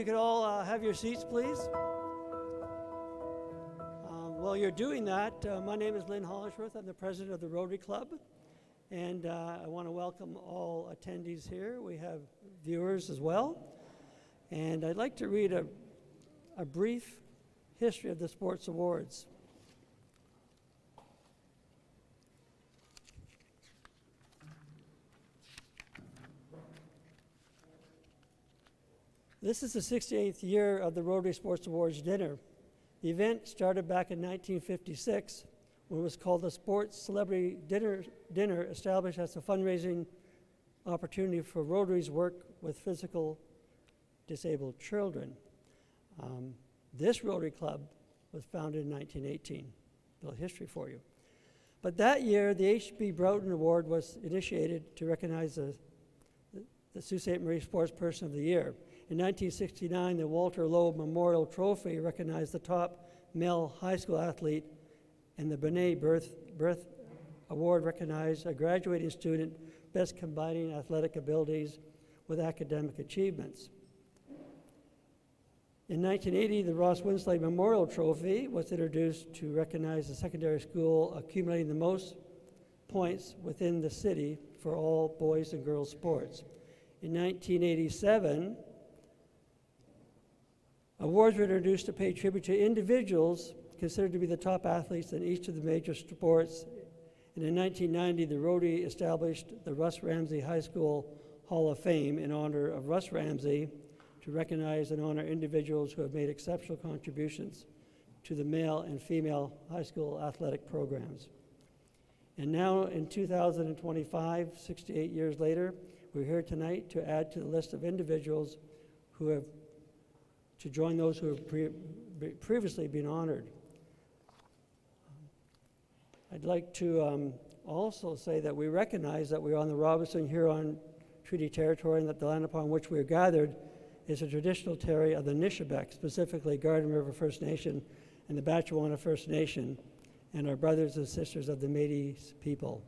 you could all have your seats, please. While you're doing that, my name is Lynn Hollisworth. I'm the president of the Rotary Club, and I want to welcome all attendees here. We have viewers as well, and I'd like to read a brief history of the Sports Awards. This is the 68th year of the Rotary Sports Awards dinner. The event started back in 1956 when it was called the Sports Celebrity Dinner, established as a fundraising opportunity for Rotary's work with physical disabled children. This Rotary Club was founded in 1918. A little history for you. But that year, the H.B. Broughton Award was initiated to recognize the Sault Ste. Marie Sports Person of the Year. In 1969, the Walter Loeb Memorial Trophy recognized the top male high school athlete, and the B'nai B'rith Award recognized a graduating student best combining athletic abilities with academic achievements. In 1980, the Ross Winsley Memorial Trophy was introduced to recognize the secondary school accumulating the most points within the city for all boys and girls sports. In 1987, awards were introduced to pay tribute to individuals considered to be the top athletes in each of the major sports. And in 1990, the Rotary established the Russ Ramsey High School Hall of Fame in honor of Russ Ramsey to recognize and honor individuals who have made exceptional contributions to the male and female high school athletic programs. And now in 2025, 68 years later, we're here tonight to add to the list of individuals who have to join those who have previously been honored. I'd like to also say that we recognize that we're on the Robinson-Huron Treaty Territory and that the land upon which we are gathered is a traditional territory of the Nishnabek, specifically Garden River First Nation and the Batchewana First Nation, and our brothers and sisters of the Métis people.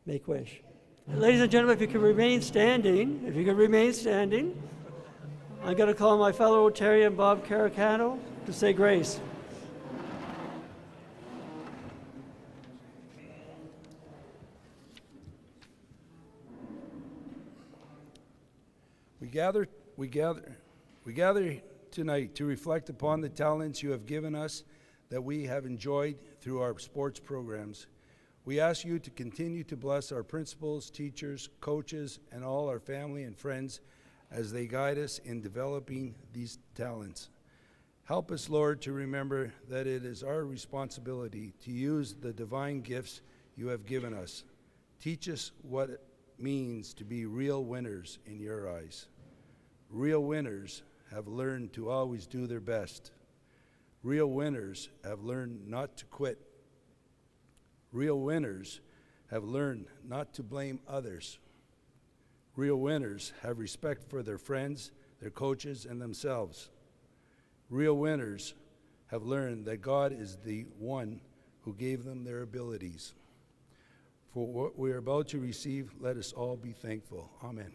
Make wish. Ladies and gentlemen, if you could remain standing, I'm going to call my fellow Rotarian Bob Caracano to say grace. We gather tonight to reflect upon the talents you have given us that we have enjoyed through our sports programs. We ask you to continue to bless our principals, teachers, coaches, and all our family and friends as they guide us in developing these talents. Help us, Lord, to remember that it is our responsibility to use the divine gifts you have given us. Teach us what it means to be real winners in your eyes. Real winners have learned to always do their best. Real winners have learned not to quit. Real winners have learned not to blame others. Real winners have respect for their friends, their coaches, and themselves. Real winners have learned that God is the one who gave them their abilities. For what we are about to receive, let us all be thankful. Amen.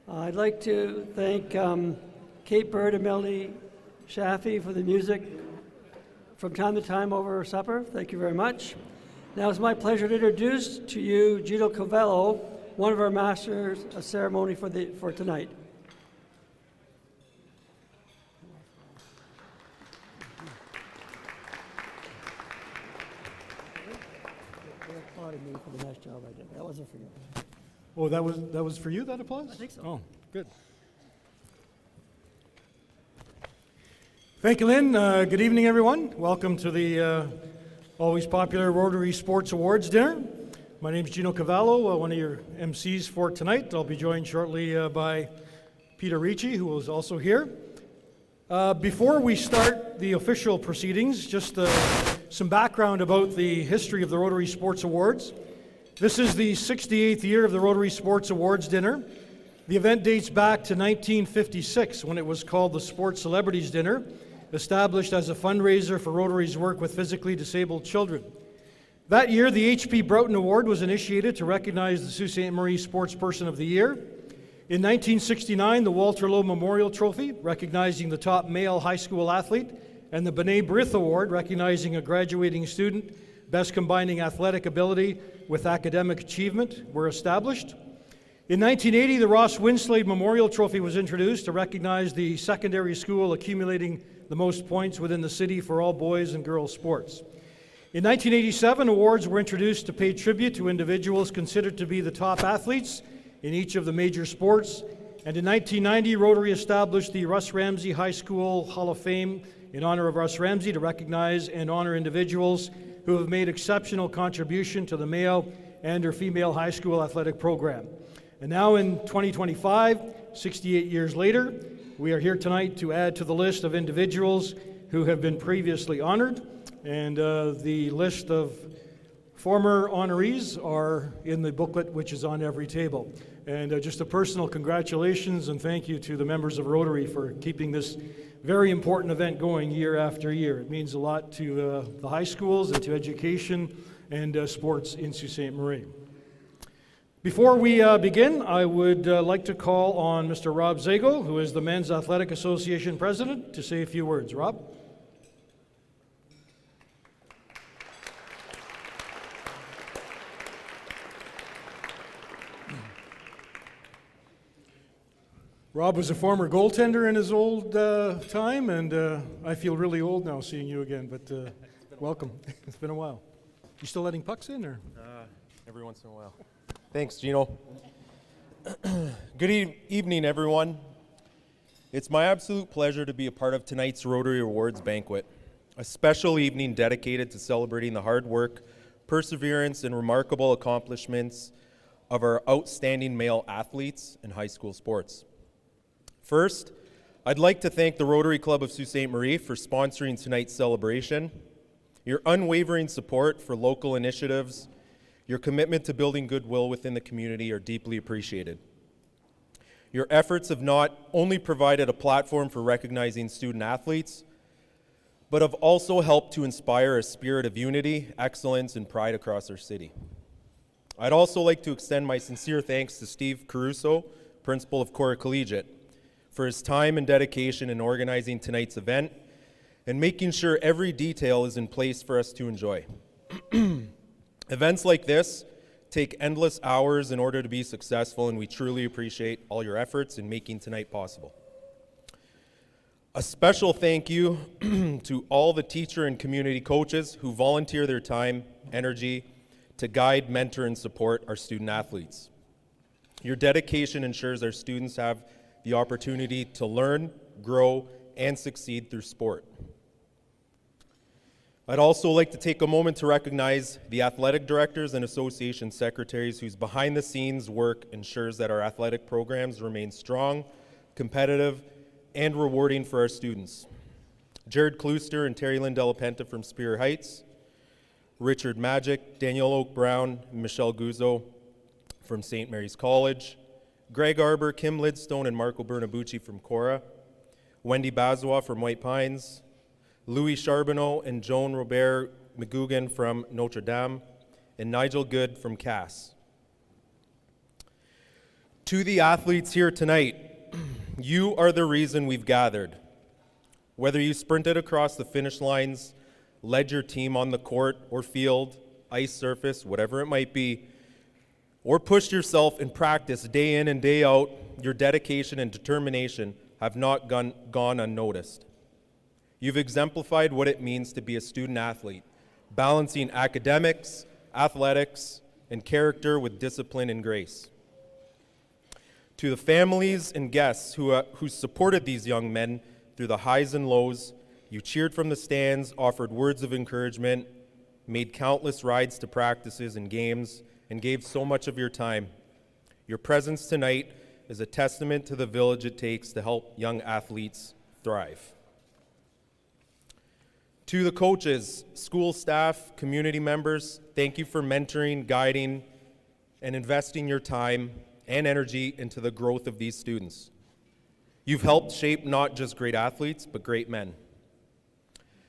I'd like to thank Kate Bird and Melody Shaffey for the music from time to time over supper. Thank you very much. Now it's my pleasure to introduce to you Gino Cavello, one of our masters of ceremony for tonight. Me for the nice job I did. That wasn't for you. Oh, that was for you, that applause? I think so. Oh, good. Thank you, Lynn. Good evening, everyone. Welcome to the always popular Rotary Sports Awards dinner. My name is Gino Cavallo, one of your MCs for tonight. I'll be joined shortly by Peter Ricci, who is also here. Before we start the official proceedings, just some background about the history of the Rotary Sports Awards. This is the 68th year of the Rotary Sports Awards dinner. The event dates back to 1956 when it was called the Sports Celebrities Dinner, established as a fundraiser for Rotary's work with physically disabled children. That year, the H.P. Broughton Award was initiated to recognize the Sault Ste. Marie Sports Person of the Year. In 1969, the Walter Lowe Memorial Trophy, recognizing the top male high school athlete, and the B'nai B'rith Award, recognizing a graduating student best combining athletic ability with academic achievement, were established. In 1980, the Ross Winslade Memorial Trophy was introduced to recognize the secondary school accumulating the most points within the city for all boys and girls sports. In 1987, awards were introduced to pay tribute to individuals considered to be the top athletes in each of the major sports. And in 1990, Rotary established the Russ Ramsey High School Hall of Fame in honor of Russ Ramsey to recognize and honor individuals who have made exceptional contribution to the male and or female high school athletic program. And now in 2025, 68 years later, we are here tonight to add to the list of individuals who have been previously honored. And the list of former honorees are in the booklet, which is on every table. And just a personal congratulations and thank you to the members of Rotary for keeping this very important event going year after year. It means a lot to the high schools and to education and sports in Sault Ste. Marie. Before we begin, I would like to call on Mr. Rob Zago, who is the Men's Athletic Association President, to say a few words. Rob? Rob was a former goaltender in his old time, and I feel really old now seeing you again, but welcome. It's been a while. You still letting pucks in, or? Every once in a while. Thanks, Gino. Good evening, everyone. It's my absolute pleasure to be a part of tonight's Rotary Awards banquet, a special evening dedicated to celebrating the hard work, perseverance, and remarkable accomplishments of our outstanding male athletes in high school sports. First, I'd like to thank the Rotary Club of Sault Ste. Marie for sponsoring tonight's celebration. Your unwavering support for local initiatives, your commitment to building goodwill within the community are deeply appreciated. Your efforts have not only provided a platform for recognizing student athletes, but have also helped to inspire a spirit of unity, excellence, and pride across our city. I'd also like to extend my sincere thanks to Steve Caruso, principal of Cora Collegiate, for his time and dedication in organizing tonight's event and making sure every detail is in place for us to enjoy. Events like this take endless hours in order to be successful, and we truly appreciate all your efforts in making tonight possible. A special thank you to all the teacher and community coaches who volunteer their time, energy to guide, mentor, and support our student athletes. Your dedication ensures our students have the opportunity to learn, grow, and succeed through sport. I'd also like to take a moment to recognize the athletic directors and association secretaries whose behind-the-scenes work ensures that our athletic programs remain strong, competitive, and rewarding for our students. Jared Klooster and Terry Lynn Delapenta from Spear Heights, Richard Magic, Danielle Oak Brown, and Michelle Guzzo from St. Mary's College, Greg Arbor, Kim Lidstone, and Marco Bernabucci from Cora, Wendy Bazwa from White Pines, Louis Charbonneau and Joan Robert McGugan from Notre Dame, and Nigel Good from Cass. To the athletes here tonight, you are the reason we've gathered. Whether you sprinted across the finish lines, led your team on the court or field, ice surface, whatever it might be, or pushed yourself in practice day in and day out, your dedication and determination have not gone unnoticed. You've exemplified what it means to be a student athlete, balancing academics, athletics, and character with discipline and grace. To the families and guests who supported these young men through the highs and lows, you cheered from the stands, offered words of encouragement, made countless rides to practices and games, and gave so much of your time. Your presence tonight is a testament to the village it takes to help young athletes thrive. To the coaches, school staff, community members, thank you for mentoring, guiding, and investing your time and energy into the growth of these students. You've helped shape not just great athletes, but great men.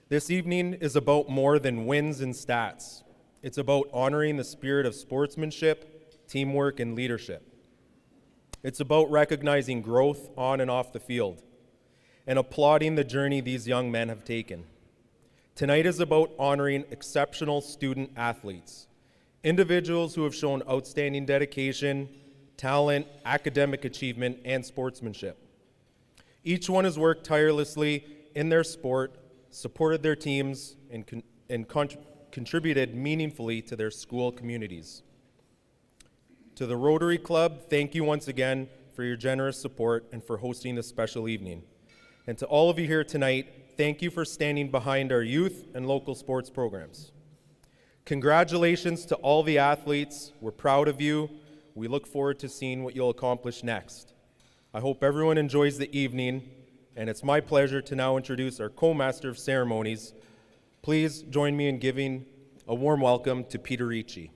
This evening is about more than wins and stats. It's about honoring the spirit of sportsmanship, teamwork, and leadership. It's about recognizing growth on and off the field and applauding the journey these young men have taken. Tonight is about honoring exceptional student athletes, individuals who have shown outstanding dedication, talent, academic achievement, and sportsmanship. Each one has worked tirelessly in their sport, supported their teams, and contributed meaningfully to their school communities. To the Rotary Club, thank you once again for your generous support and for hosting this special evening. And to all of you here tonight, thank you for standing behind our youth and local sports programs. Congratulations to all the athletes. We're proud of you. We look forward to seeing what you'll accomplish next. I hope everyone enjoys the evening, and it's my pleasure to now introduce our co-master of ceremonies. Please join me in giving a warm welcome to Peter Ricci.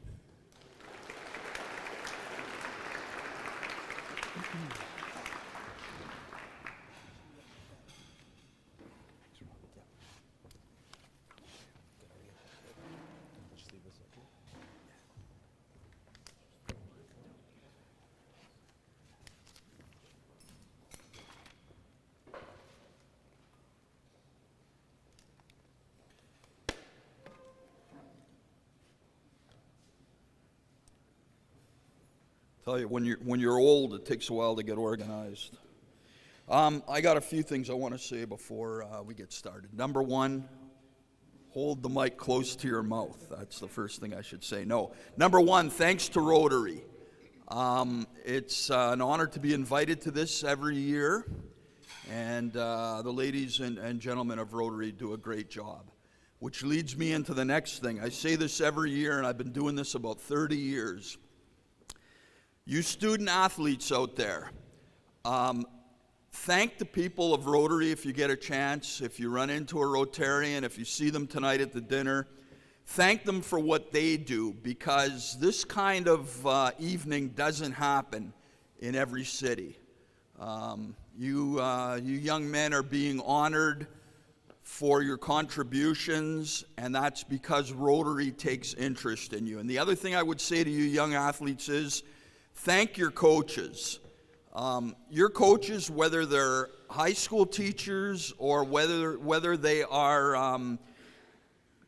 Tell you, when you're old, it takes a while to get organized. I got a few things I want to say before we get started. Number one, hold the mic close to your mouth. That's the first thing I should say. No. Number one, thanks to Rotary. It's an honor to be invited to this every year, and the ladies and gentlemen of Rotary do a great job. Which leads me into the next thing. I say this every year, and I've been doing this about 30 years. You student athletes out there, thank the people of Rotary if you get a chance, if you run into a Rotarian, if you see them tonight at the dinner. Thank them for what they do, because this kind of evening doesn't happen in every city. You young men are being honored for your contributions, and that's because Rotary takes interest in you. And the other thing I would say to you young athletes is, thank your coaches. Your coaches, whether they're high school teachers or whether they are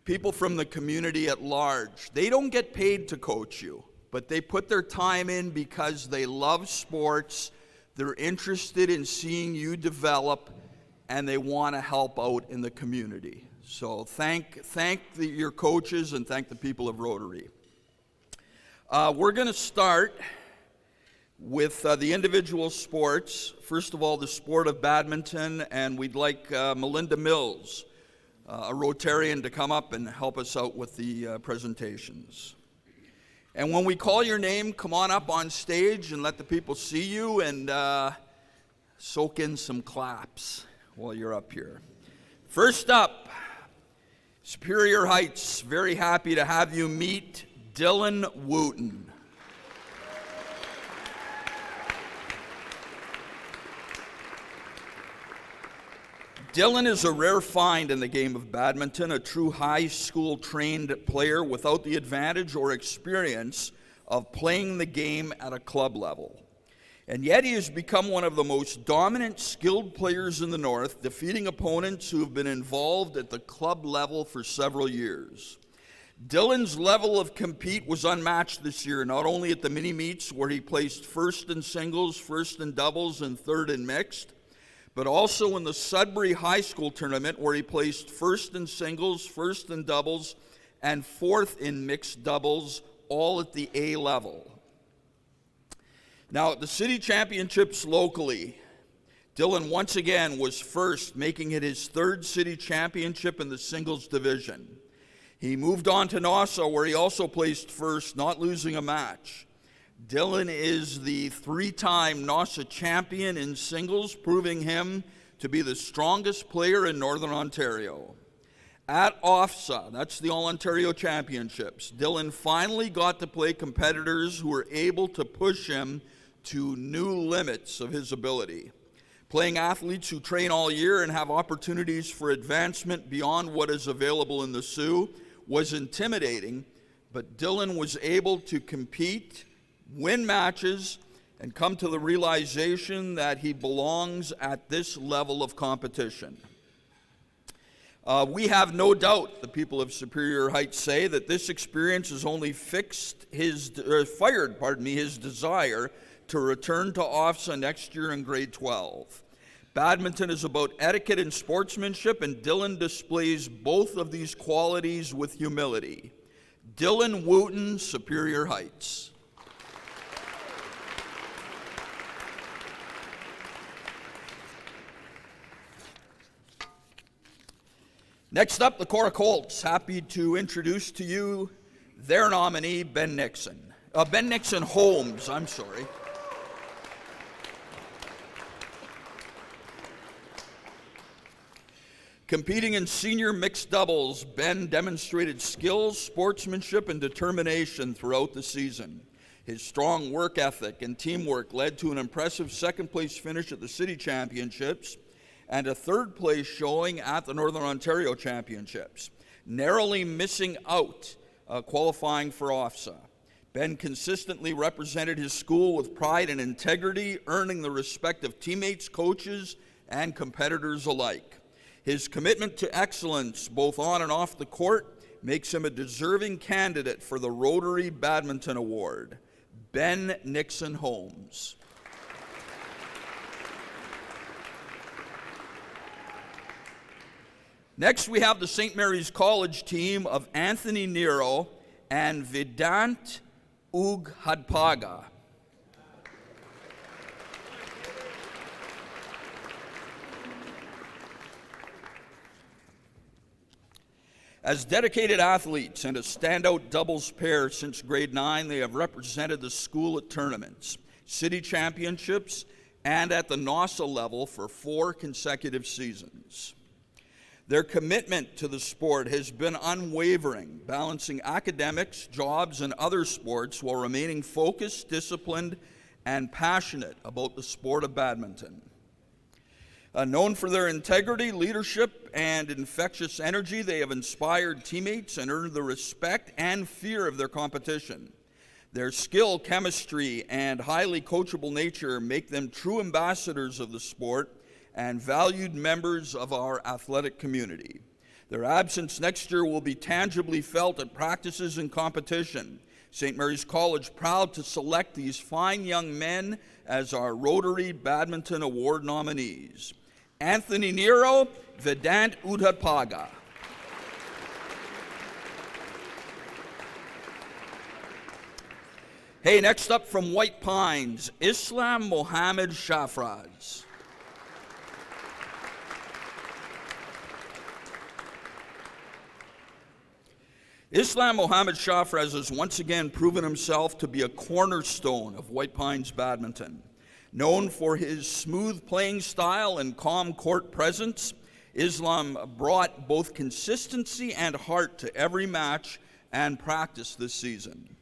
people from the community at large, they don't get paid to coach you, but they put their time in because they love sports, they're interested in seeing you develop, and they want to help out in the community. So thank your coaches and thank the people of Rotary. We're going to start with the individual sports. First of all, the sport of badminton, and we'd like Melinda Mills, a Rotarian, to come up and help us out with the presentations. And when we call your name, come on up on stage and let the people see you, and soak in some claps while you're up here. First up, Superior Heights, very happy to have you meet Dylan Wooten. Dylan is a rare find in the game of badminton, a true high school trained player without the advantage or experience of playing the game at a club level. And yet he has become one of the most dominant, skilled players in the North, defeating opponents who have been involved at the club level for several years. Dylan's level of compete was unmatched this year, not only at the mini-meets where he placed first in singles, first in doubles, and third in mixed, but also in the Sudbury High School tournament where he placed first in singles, first in doubles, and fourth in mixed doubles, all at the A level. Now, at the city championships locally, Dylan once again was first, making it his third city championship in the singles division. He moved on to Nassau, where he also placed first, not losing a match. Dylan is the three-time Nassau champion in singles, proving him to be the strongest player in Northern Ontario. At OFSA, that's the All-Ontario Championships, Dylan finally got to play competitors who were able to push him to new limits of his ability. Playing athletes who train all year and have opportunities for advancement beyond what is available in the Sioux was intimidating, but Dylan was able to compete, win matches, and come to the realization that he belongs at this level of competition. We have no doubt, the people of Superior Heights say, that this experience has only fired his desire to return to OFSA next year in grade 12. Badminton is about etiquette and sportsmanship, and Dylan displays both of these qualities with humility. Dylan Wooten, Superior Heights. Next up, the Cora Colts. Happy to introduce to you their nominee, Ben Nixon. Ben Nixon Holmes, I'm sorry. Competing in senior mixed doubles, Ben demonstrated skills, sportsmanship, and determination throughout the season. His strong work ethic and teamwork led to an impressive second-place finish at the City Championships and a third-place showing at the Northern Ontario Championships, narrowly missing out qualifying for OFSA. Ben consistently represented his school with pride and integrity, earning the respect of teammates, coaches, and competitors alike. His commitment to excellence, both on and off the court, makes him a deserving candidate for the Rotary Badminton Award. Ben Nixon Holmes. Next, we have the St. Mary's College team of Anthony Nero and Vedant Ughadpaga. As dedicated athletes and a standout doubles pair since grade 9, they have represented the school at tournaments, city championships, and at the NOSA level for 4 consecutive seasons. Their commitment to the sport has been unwavering, balancing academics, jobs, and other sports while remaining focused, disciplined, and passionate about the sport of badminton. Known for their integrity, leadership, and infectious energy, they have inspired teammates and earned the respect and fear of their competition. Their skill, chemistry, and highly coachable nature make them true ambassadors of the sport and valued members of our athletic community. Their absence next year will be tangibly felt at practices and competition. St. Mary's College proud to select these fine young men as our Rotary Badminton Award nominees. Anthony Nero, Vedant Ughadpaga. Hey, next up from White Pines, Islam Mohammed Shafraz. Islam Mohammed Shafraz has once again proven himself to be a cornerstone of White Pines badminton. Known for his smooth playing style and calm court presence, Islam brought both consistency and heart to every match and practice this season.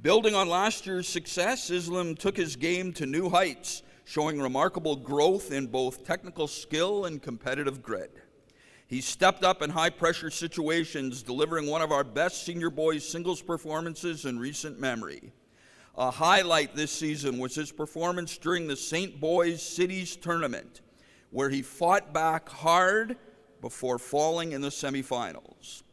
Building on last year's success, Islam took his game to new heights, showing remarkable growth in both technical skill and competitive grit. He stepped up in high-pressure situations, delivering one of our best senior boys singles performances in recent memory. A highlight this season was his performance during the St. Boys Cities Tournament, where he fought back hard before falling in the semifinals.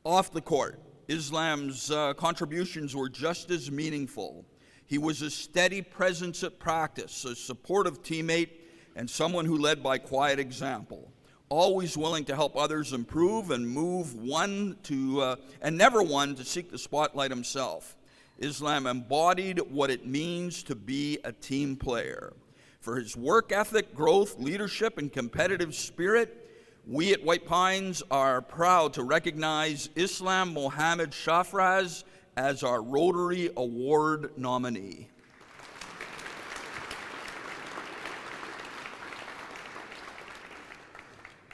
Off the court, Islam's contributions were just as meaningful. He was a steady presence at practice, a supportive teammate, and someone who led by quiet example. Always willing to help others improve and never one to seek the spotlight himself. Islam embodied what it means to be a team player. For his work ethic, growth, leadership, and competitive spirit, we at White Pines are proud to recognize Islam Mohammed Shafraz as our Rotary Award nominee.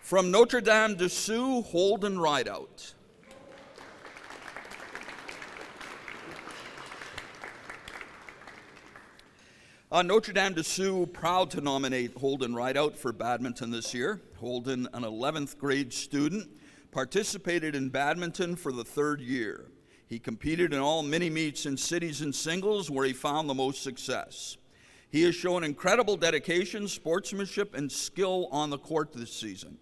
From Notre Dame de Sioux, Holden Rideout. Notre Dame de Sioux proud to nominate Holden Rideout for badminton this year. Holden, an 11th grade student, participated in badminton for the 3rd year. He competed in all mini-meets in cities and singles where he found the most success. He has shown incredible dedication, sportsmanship, and skill on the court this season.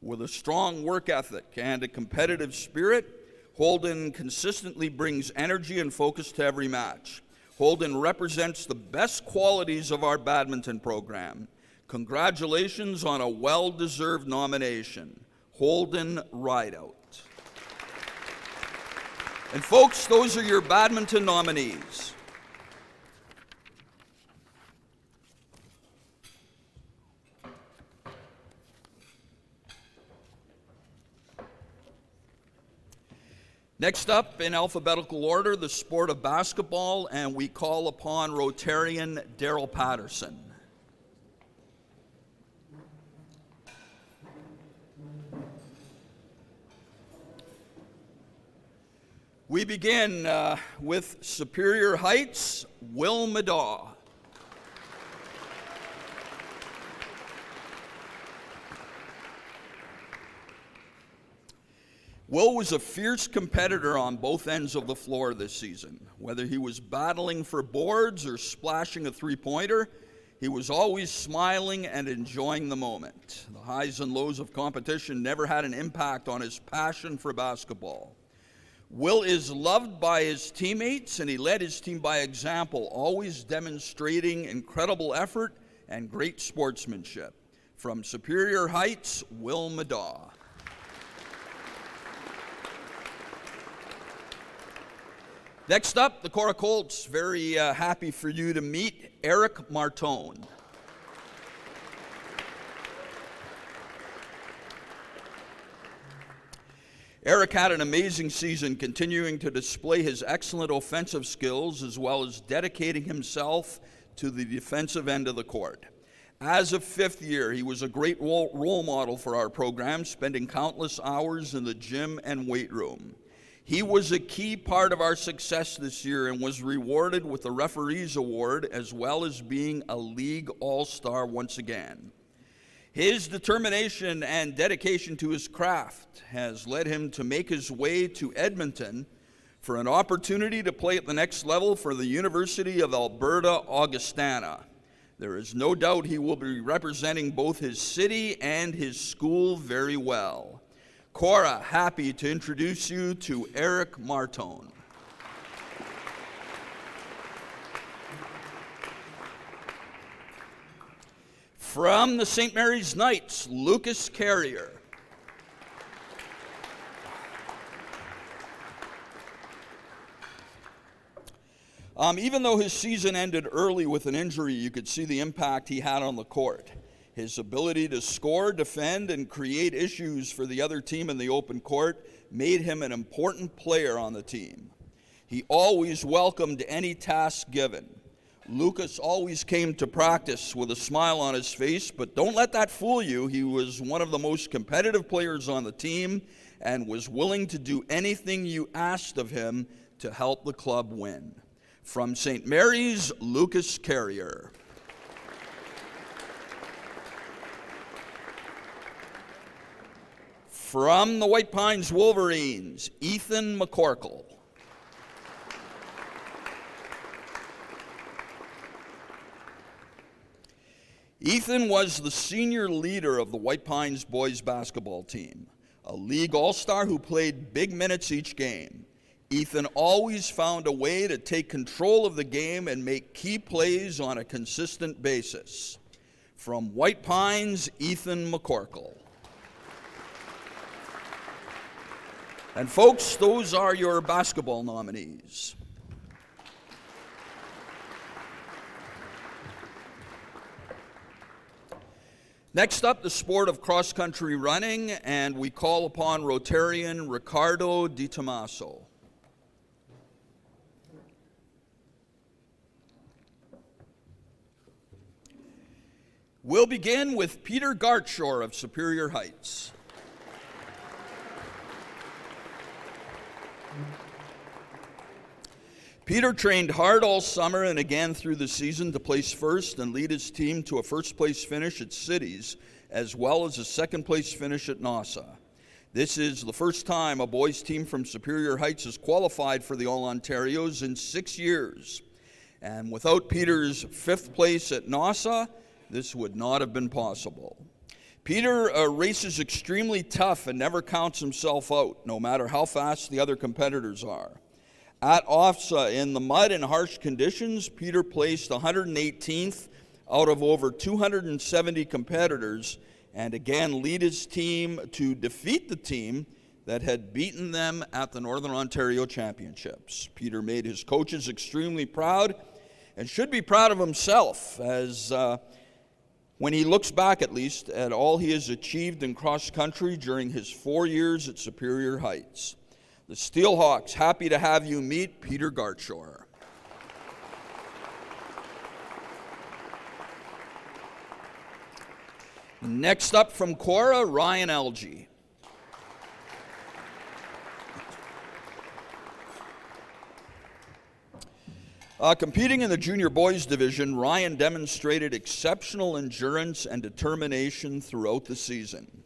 With a strong work ethic and a competitive spirit, Holden consistently brings energy and focus to every match. Holden represents the best qualities of our badminton program. Congratulations on a well-deserved nomination. Holden Rideout. And folks, those are your badminton nominees. Next up, in alphabetical order, the sport of basketball, and we call upon Rotarian Daryl Patterson. We begin with Superior Heights, Will Madaw. Will was a fierce competitor on both ends of the floor this season. Whether he was battling for boards or splashing a three-pointer, he was always smiling and enjoying the moment. The highs and lows of competition never had an impact on his passion for basketball. Will is loved by his teammates, and he led his team by example, always demonstrating incredible effort and great sportsmanship. From Superior Heights, Will Madaw. Next up, the Cora Colts. Very happy for you to meet Eric Martone. Eric had an amazing season, continuing to display his excellent offensive skills as well as dedicating himself to the defensive end of the court. As a fifth year, he was a great role model for our program, spending countless hours in the gym and weight room. He was a key part of our success this year and was rewarded with the Referees Award as well as being a league all-star once again. His determination and dedication to his craft has led him to make his way to Edmonton for an opportunity to play at the next level for the University of Alberta, Augustana. There is no doubt he will be representing both his city and his school very well. Cora, happy to introduce you to Eric Martone. From the St. Mary's Knights, Lucas Carrier. Even though his season ended early with an injury, you could see the impact he had on the court. His ability to score, defend, and create issues for the other team in the open court made him an important player on the team. He always welcomed any task given. Lucas always came to practice with a smile on his face, but don't let that fool you. He was one of the most competitive players on the team and was willing to do anything you asked of him to help the club win. From St. Mary's, Lucas Carrier. From the White Pines Wolverines, Ethan McCorkle. Ethan was the senior leader of the White Pines boys basketball team, a league all-star who played big minutes each game. Ethan always found a way to take control of the game and make key plays on a consistent basis. From White Pines, Ethan McCorkle. And folks, those are your basketball nominees. Next up, the sport of cross-country running, and we call upon Rotarian Ricardo Di Tommaso. We'll begin with Peter Gartshore of Superior Heights. Peter trained hard all summer and again through the season to place first and lead his team to a first-place finish at Cities, as well as a second-place finish at NASA. This is the first time a boys' team from Superior Heights has qualified for the All-Ontarios in 6 years. And without Peter's 5th place at NASA, this would not have been possible. Peter races extremely tough and never counts himself out, no matter how fast the other competitors are. At OFSA, in the mud and harsh conditions, Peter placed 118th out of over 270 competitors, and again lead his team to defeat the team that had beaten them at the Northern Ontario Championships. Peter made his coaches extremely proud and should be proud of himself, as when he looks back at least at all he has achieved in cross country during his 4 years at Superior Heights. The Steelhawks, happy to have you meet Peter Gartshore. Next up from Cora, Ryan Algie. Competing in the junior boys division, Ryan demonstrated exceptional endurance and determination throughout the season.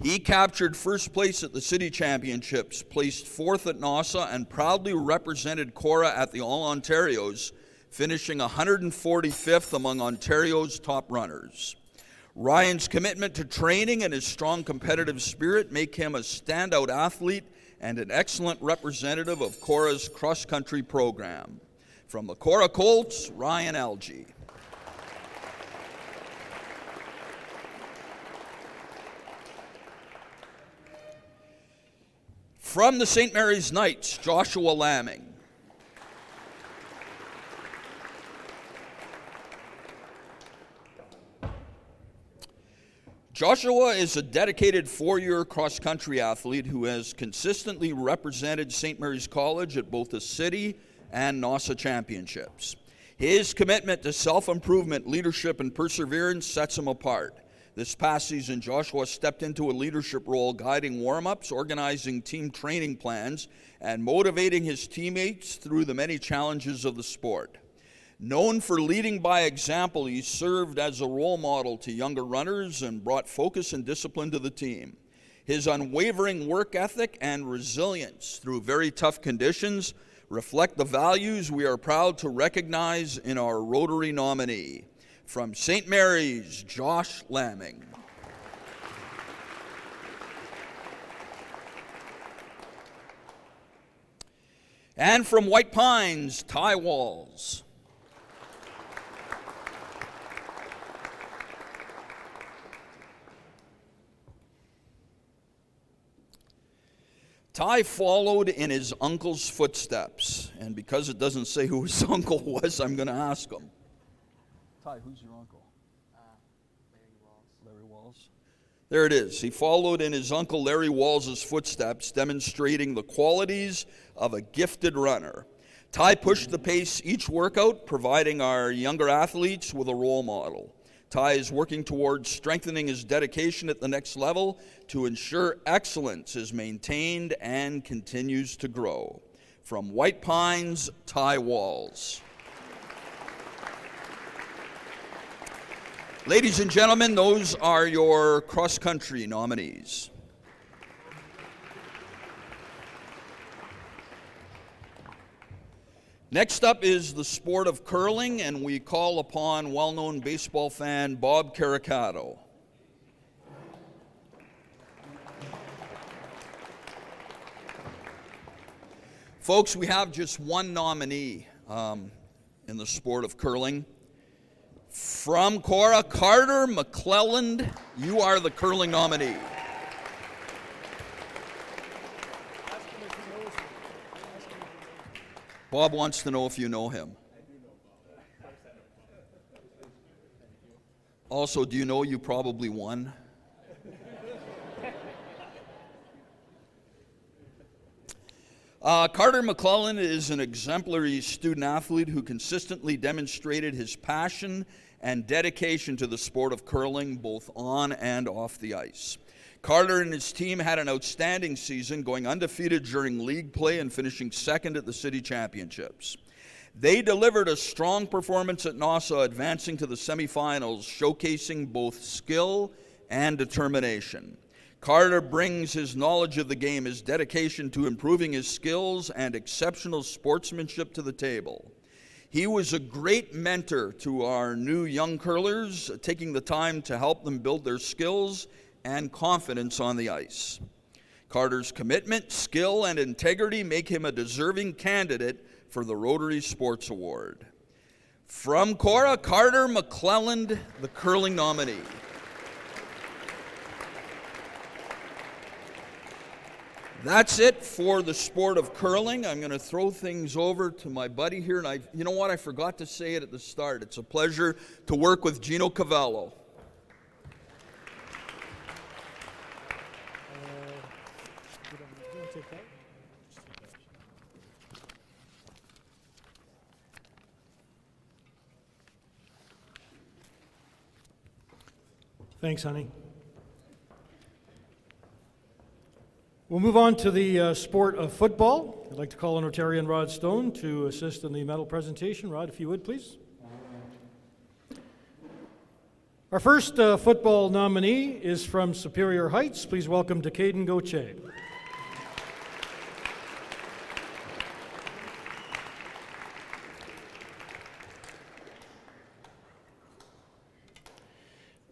He captured first place at the city championships, placed 4th at NASA, and proudly represented Cora at the All-Ontarios, finishing 145th among Ontario's top runners. Ryan's commitment to training and his strong competitive spirit make him a standout athlete and an excellent representative of Cora's cross-country program. From the Cora Colts, Ryan Algie. From the St. Mary's Knights, Joshua Lamming. Joshua is a dedicated 4-year cross-country athlete who has consistently represented St. Mary's College at both the city and NASA championships. His commitment to self-improvement, leadership, and perseverance sets him apart. This past season, Joshua stepped into a leadership role, guiding warm-ups, organizing team training plans, and motivating his teammates through the many challenges of the sport. Known for leading by example, he served as a role model to younger runners and brought focus and discipline to the team. His unwavering work ethic and resilience through very tough conditions reflect the values we are proud to recognize in our Rotary nominee. From St. Mary's, Josh Lamming. And from White Pines, Ty Walls. Ty followed in his uncle's footsteps, and because it doesn't say who his uncle was, I'm going to ask him. Ty, who's your uncle? Larry Walls. There it is. He followed in his uncle Larry Walls' footsteps, demonstrating the qualities of a gifted runner. Ty pushed the pace each workout, providing our younger athletes with a role model. Ty is working towards strengthening his dedication at the next level to ensure excellence is maintained and continues to grow. From White Pines, Ty Walls. Ladies and gentlemen, those are your cross-country nominees. Next up is the sport of curling, and we call upon well-known baseball fan Bob Caricato. Folks, we have just one nominee in the sport of curling. From Cora, Carter McClelland, you are the curling nominee. Bob wants to know if you know him. Also, do you know you probably won? Carter McClelland is an exemplary student athlete who consistently demonstrated his passion and dedication to the sport of curling, both on and off the ice. Carter and his team had an outstanding season, going undefeated during league play and finishing second at the city championships. They delivered a strong performance at Nassau, advancing to the semifinals, showcasing both skill and determination. Carter brings his knowledge of the game, his dedication to improving his skills, and exceptional sportsmanship to the table. He was a great mentor to our new young curlers, taking the time to help them build their skills and confidence on the ice. Carter's commitment, skill, and integrity make him a deserving candidate for the Rotary Sports Award. From Cora, Carter McClelland, the curling nominee. That's it for the sport of curling. I'm going to throw things over to my buddy here. And you know what? I forgot to say it at the start. It's a pleasure to work with Gino Cavallo. Thanks, honey. We'll move on to the sport of football. I'd like to call on Rotarian Rod Stone to assist in the medal presentation. Rod, if you would, please. Our first football nominee is from Superior Heights. Please welcome Caden Gauthier.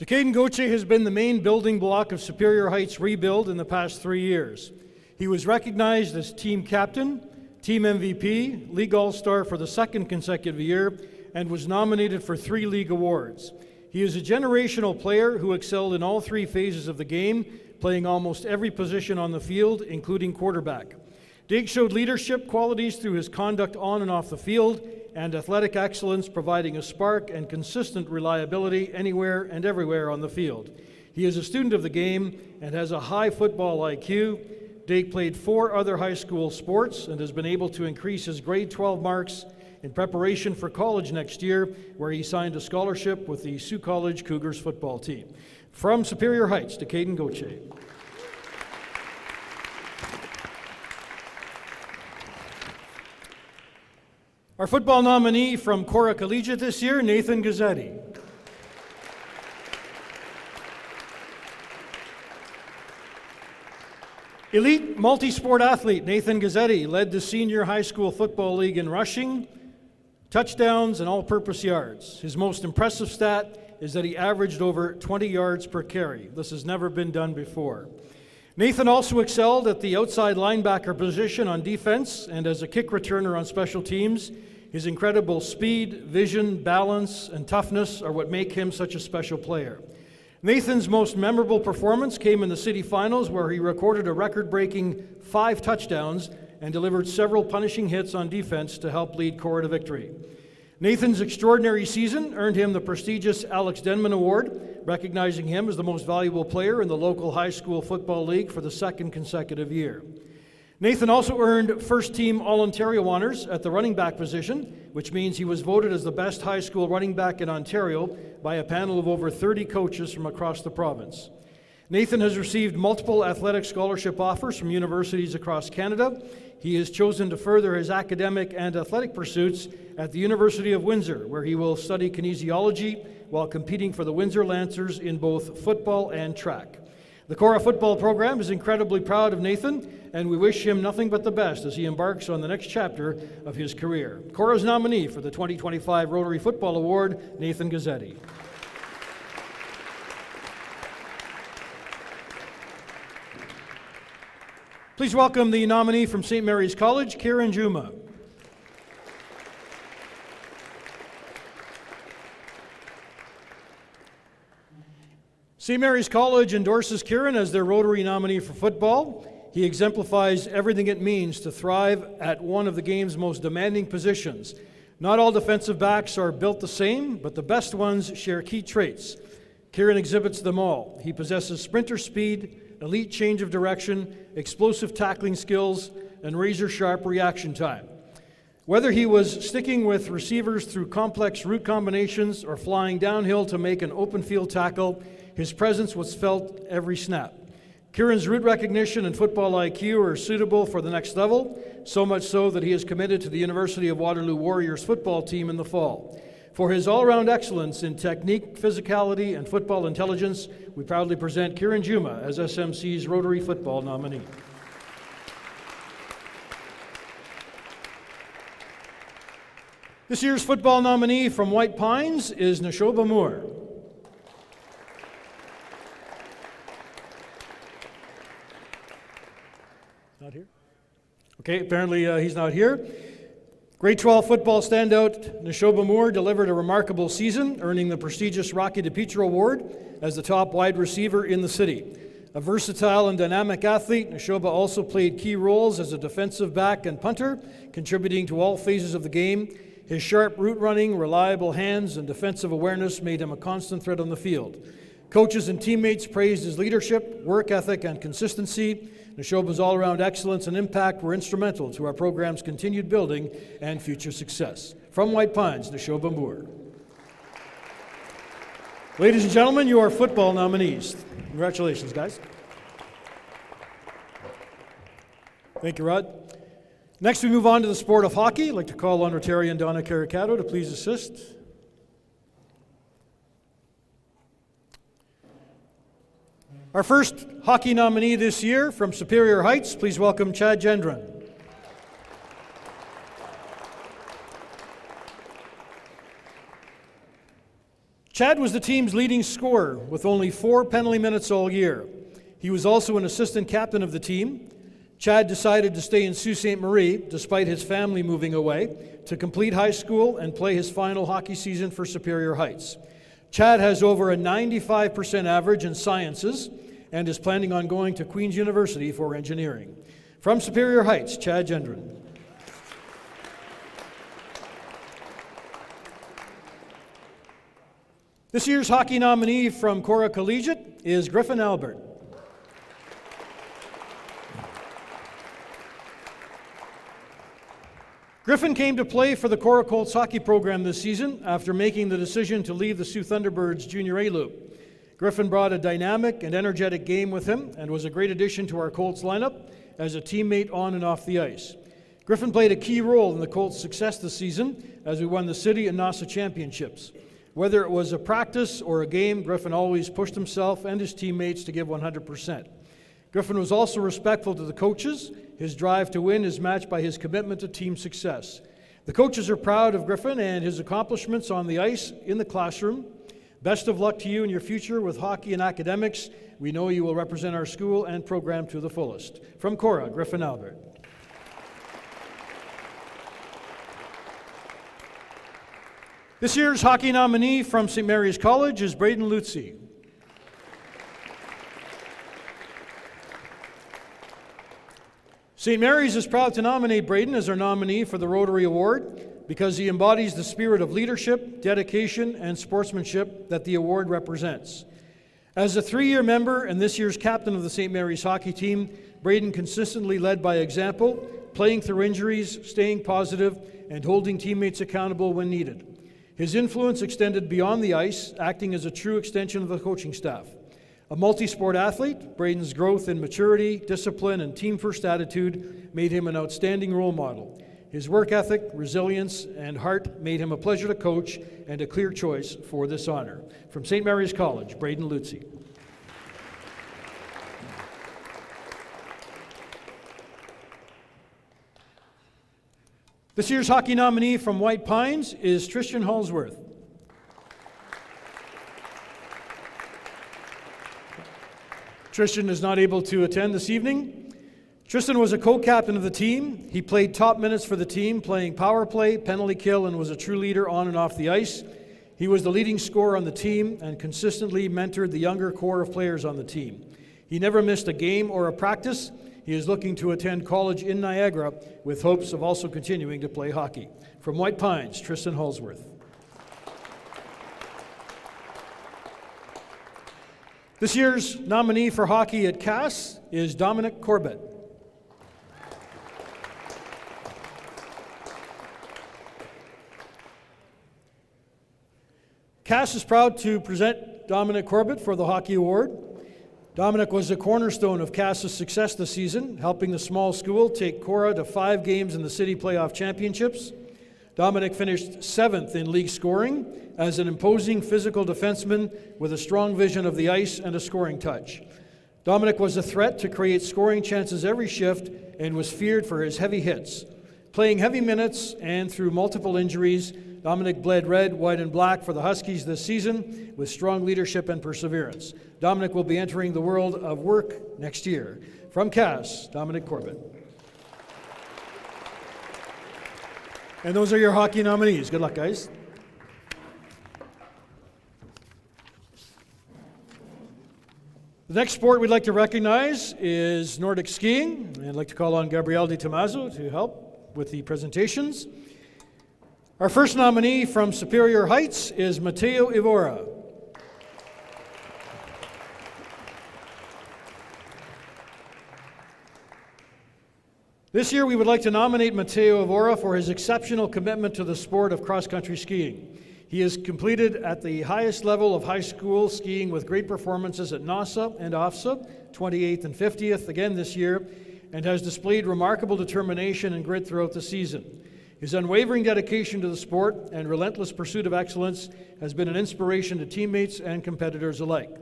Caden Gauthier has been the main building block of Superior Heights' rebuild in the past 3 years. He was recognized as team captain, team MVP, league all-star for the second consecutive year, and was nominated for 3 league awards. He is a generational player who excelled in all 3 phases of the game, playing almost every position on the field, including quarterback. Dake showed leadership qualities through his conduct on and off the field, and athletic excellence, providing a spark and consistent reliability anywhere and everywhere on the field. He is a student of the game and has a high football IQ. Dake played 4 other high school sports and has been able to increase his grade 12 marks in preparation for college next year, where he signed a scholarship with the Sault College Cougars football team. From Superior Heights, Caden Gauthier. Our football nominee from Cora Collegiate this year, Nathan Gazzetti. Elite multi-sport athlete Nathan Gazzetti led the senior high school football league in rushing, touchdowns, and all-purpose yards. His most impressive stat is that he averaged over 20 yards per carry. This has never been done before. Nathan also excelled at the outside linebacker position on defense and as a kick returner on special teams. His incredible speed, vision, balance, and toughness are what make him such a special player. Nathan's most memorable performance came in the city finals, where he recorded a record-breaking 5 touchdowns and delivered several punishing hits on defense to help lead Cora to victory. Nathan's extraordinary season earned him the prestigious Alex Denman Award, recognizing him as the most valuable player in the local high school football league for the 2nd consecutive year. Nathan also earned first-team All-Ontario honors at the running back position, which means he was voted as the best high school running back in Ontario by a panel of over 30 coaches from across the province. Nathan has received multiple athletic scholarship offers from universities across Canada. He has chosen to further his academic and athletic pursuits at the University of Windsor, where he will study kinesiology while competing for the Windsor Lancers in both football and track. The Cora football program is incredibly proud of Nathan, and we wish him nothing but the best as he embarks on the next chapter of his career. Cora's nominee for the 2025 Rotary Football Award, Nathan Gazzetti. Please welcome the nominee from St. Mary's College, Kieran Juma. St. Mary's College endorses Kieran as their Rotary nominee for football. He exemplifies everything it means to thrive at one of the game's most demanding positions. Not all defensive backs are built the same, but the best ones share key traits. Kieran exhibits them all. He possesses sprinter speed, elite change of direction, explosive tackling skills, and razor-sharp reaction time. Whether he was sticking with receivers through complex route combinations or flying downhill to make an open field tackle, his presence was felt every snap. Kieran's route recognition and football IQ are suitable for the next level, so much so that he is committed to the University of Waterloo Warriors football team in the fall. For his all-around excellence in technique, physicality, and football intelligence, we proudly present Kieran Juma as SMC's Rotary football nominee. This year's football nominee from White Pines is Neshoba Moore. Not here? Okay, apparently he's not here. Grade 12 football standout Neshoba Moore delivered a remarkable season, earning the prestigious Rocky DePietro Award as the top wide receiver in the city. A versatile and dynamic athlete, Neshoba also played key roles as a defensive back and punter, contributing to all phases of the game. His sharp route running, reliable hands, and defensive awareness made him a constant threat on the field. Coaches and teammates praised his leadership, work ethic, and consistency. Neshoba's all-around excellence and impact were instrumental to our program's continued building and future success. From White Pines, Neshoba Moore. Ladies and gentlemen, you are football nominees. Congratulations, guys. Thank you, Rod. Next, we move on to the sport of hockey. I'd like to call on Rotarian Donna Caricato to please assist. Our first hockey nominee this year from Superior Heights, please welcome Chad Gendron. Chad was the team's leading scorer with only 4 penalty minutes all year. He was also an assistant captain of the team. Chad decided to stay in Sault Ste. Marie, despite his family moving away, to complete high school and play his final hockey season for Superior Heights. Chad has over a 95% average in sciences and is planning on going to Queen's University for engineering. From Superior Heights, Chad Gendron. This year's hockey nominee from Cora Collegiate is Griffin Albert. Griffin came to play for the Cora Colts hockey program this season after making the decision to leave the Sioux Thunderbirds Junior A-Loop. Griffin brought a dynamic and energetic game with him and was a great addition to our Colts lineup as a teammate on and off the ice. Griffin played a key role in the Colts' success this season as we won the city and NASA championships. Whether it was a practice or a game, Griffin always pushed himself and his teammates to give 100%. Griffin was also respectful to the coaches. His drive to win is matched by his commitment to team success. The coaches are proud of Griffin and his accomplishments on the ice, in the classroom. Best of luck to you in your future with hockey and academics. We know you will represent our school and program to the fullest. From Cora, Griffin Albert. This year's hockey nominee from St. Mary's College is Braden Lutzy. St. Mary's is proud to nominate Braden as our nominee for the Rotary Award because he embodies the spirit of leadership, dedication, and sportsmanship that the award represents. As a 3-year member and this year's captain of the St. Mary's hockey team, Braden consistently led by example, playing through injuries, staying positive, and holding teammates accountable when needed. His influence extended beyond the ice, acting as a true extension of the coaching staff. A multi-sport athlete, Braden's growth in maturity, discipline, and team-first attitude made him an outstanding role model. His work ethic, resilience, and heart made him a pleasure to coach and a clear choice for this honor. From St. Mary's College, Braden Lutzy. This year's hockey nominee from White Pines is Tristan Halsworth. Tristan is not able to attend this evening. Tristan was a co-captain of the team. He played top minutes for the team, playing power play, penalty kill, and was a true leader on and off the ice. He was the leading scorer on the team and consistently mentored the younger core of players on the team. He never missed a game or a practice. He is looking to attend college in Niagara with hopes of also continuing to play hockey. From White Pines, Tristan Halsworth. This year's nominee for hockey at Cass is Dominic Corbett. Cass is proud to present Dominic Corbett for the Hockey Award. Dominic was a cornerstone of Cass's success this season, helping the small school take Cora to 5 games in the city playoff championships. Dominic finished 7th in league scoring as an imposing physical defenseman with a strong vision of the ice and a scoring touch. Dominic was a threat to create scoring chances every shift and was feared for his heavy hits. Playing heavy minutes and through multiple injuries, Dominic bled red, white, and black for the Huskies this season with strong leadership and perseverance. Dominic will be entering the world of work next year. From Cass, Dominic Corbett. And those are your hockey nominees. Good luck, guys. The next sport we'd like to recognize is Nordic skiing. I'd like to call on Gabrielle Di Tommaso to help with the presentations. Our first nominee from Superior Heights is Matteo Ivora. This year we would like to nominate Matteo Ivora for his exceptional commitment to the sport of cross-country skiing. He has completed at the highest level of high school skiing with great performances at NASA and OFSA, 28th and 50th again this year, and has displayed remarkable determination and grit throughout the season. His unwavering dedication to the sport and relentless pursuit of excellence has been an inspiration to teammates and competitors alike.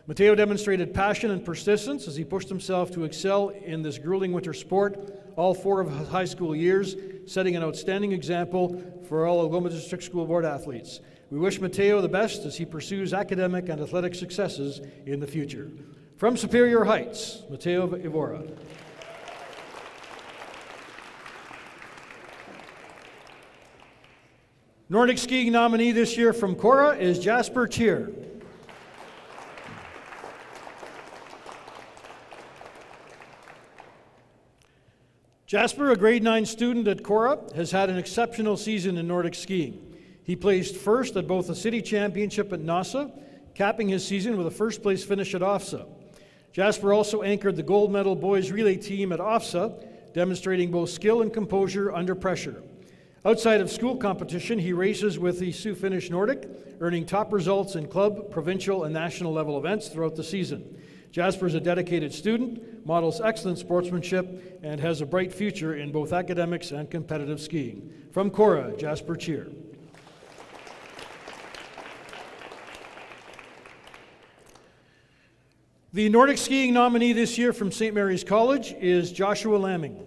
Matteo demonstrated passion and persistence as he pushed himself to excel in this grueling winter sport all 4 of his high school years, setting an outstanding example for all Algoma District School Board athletes. We wish Matteo the best as he pursues academic and athletic successes in the future. From Superior Heights, Matteo Ivora. Nordic skiing nominee this year from Cora is Jasper Cheer. Jasper, a grade 9 student at Cora, has had an exceptional season in Nordic skiing. He placed first at both the city championship at NASA, capping his season with a first place finish at OFSA. Jasper also anchored the gold medal boys relay team at OFSA, demonstrating both skill and composure under pressure. Outside of school competition, he races with the Sioux Finnish Nordic, earning top results in club, provincial, and national level events throughout the season. Jasper is a dedicated student, models excellent sportsmanship, and has a bright future in both academics and competitive skiing. From Cora, Jasper Cheer. The Nordic skiing nominee this year from St. Mary's College is Joshua Lamming.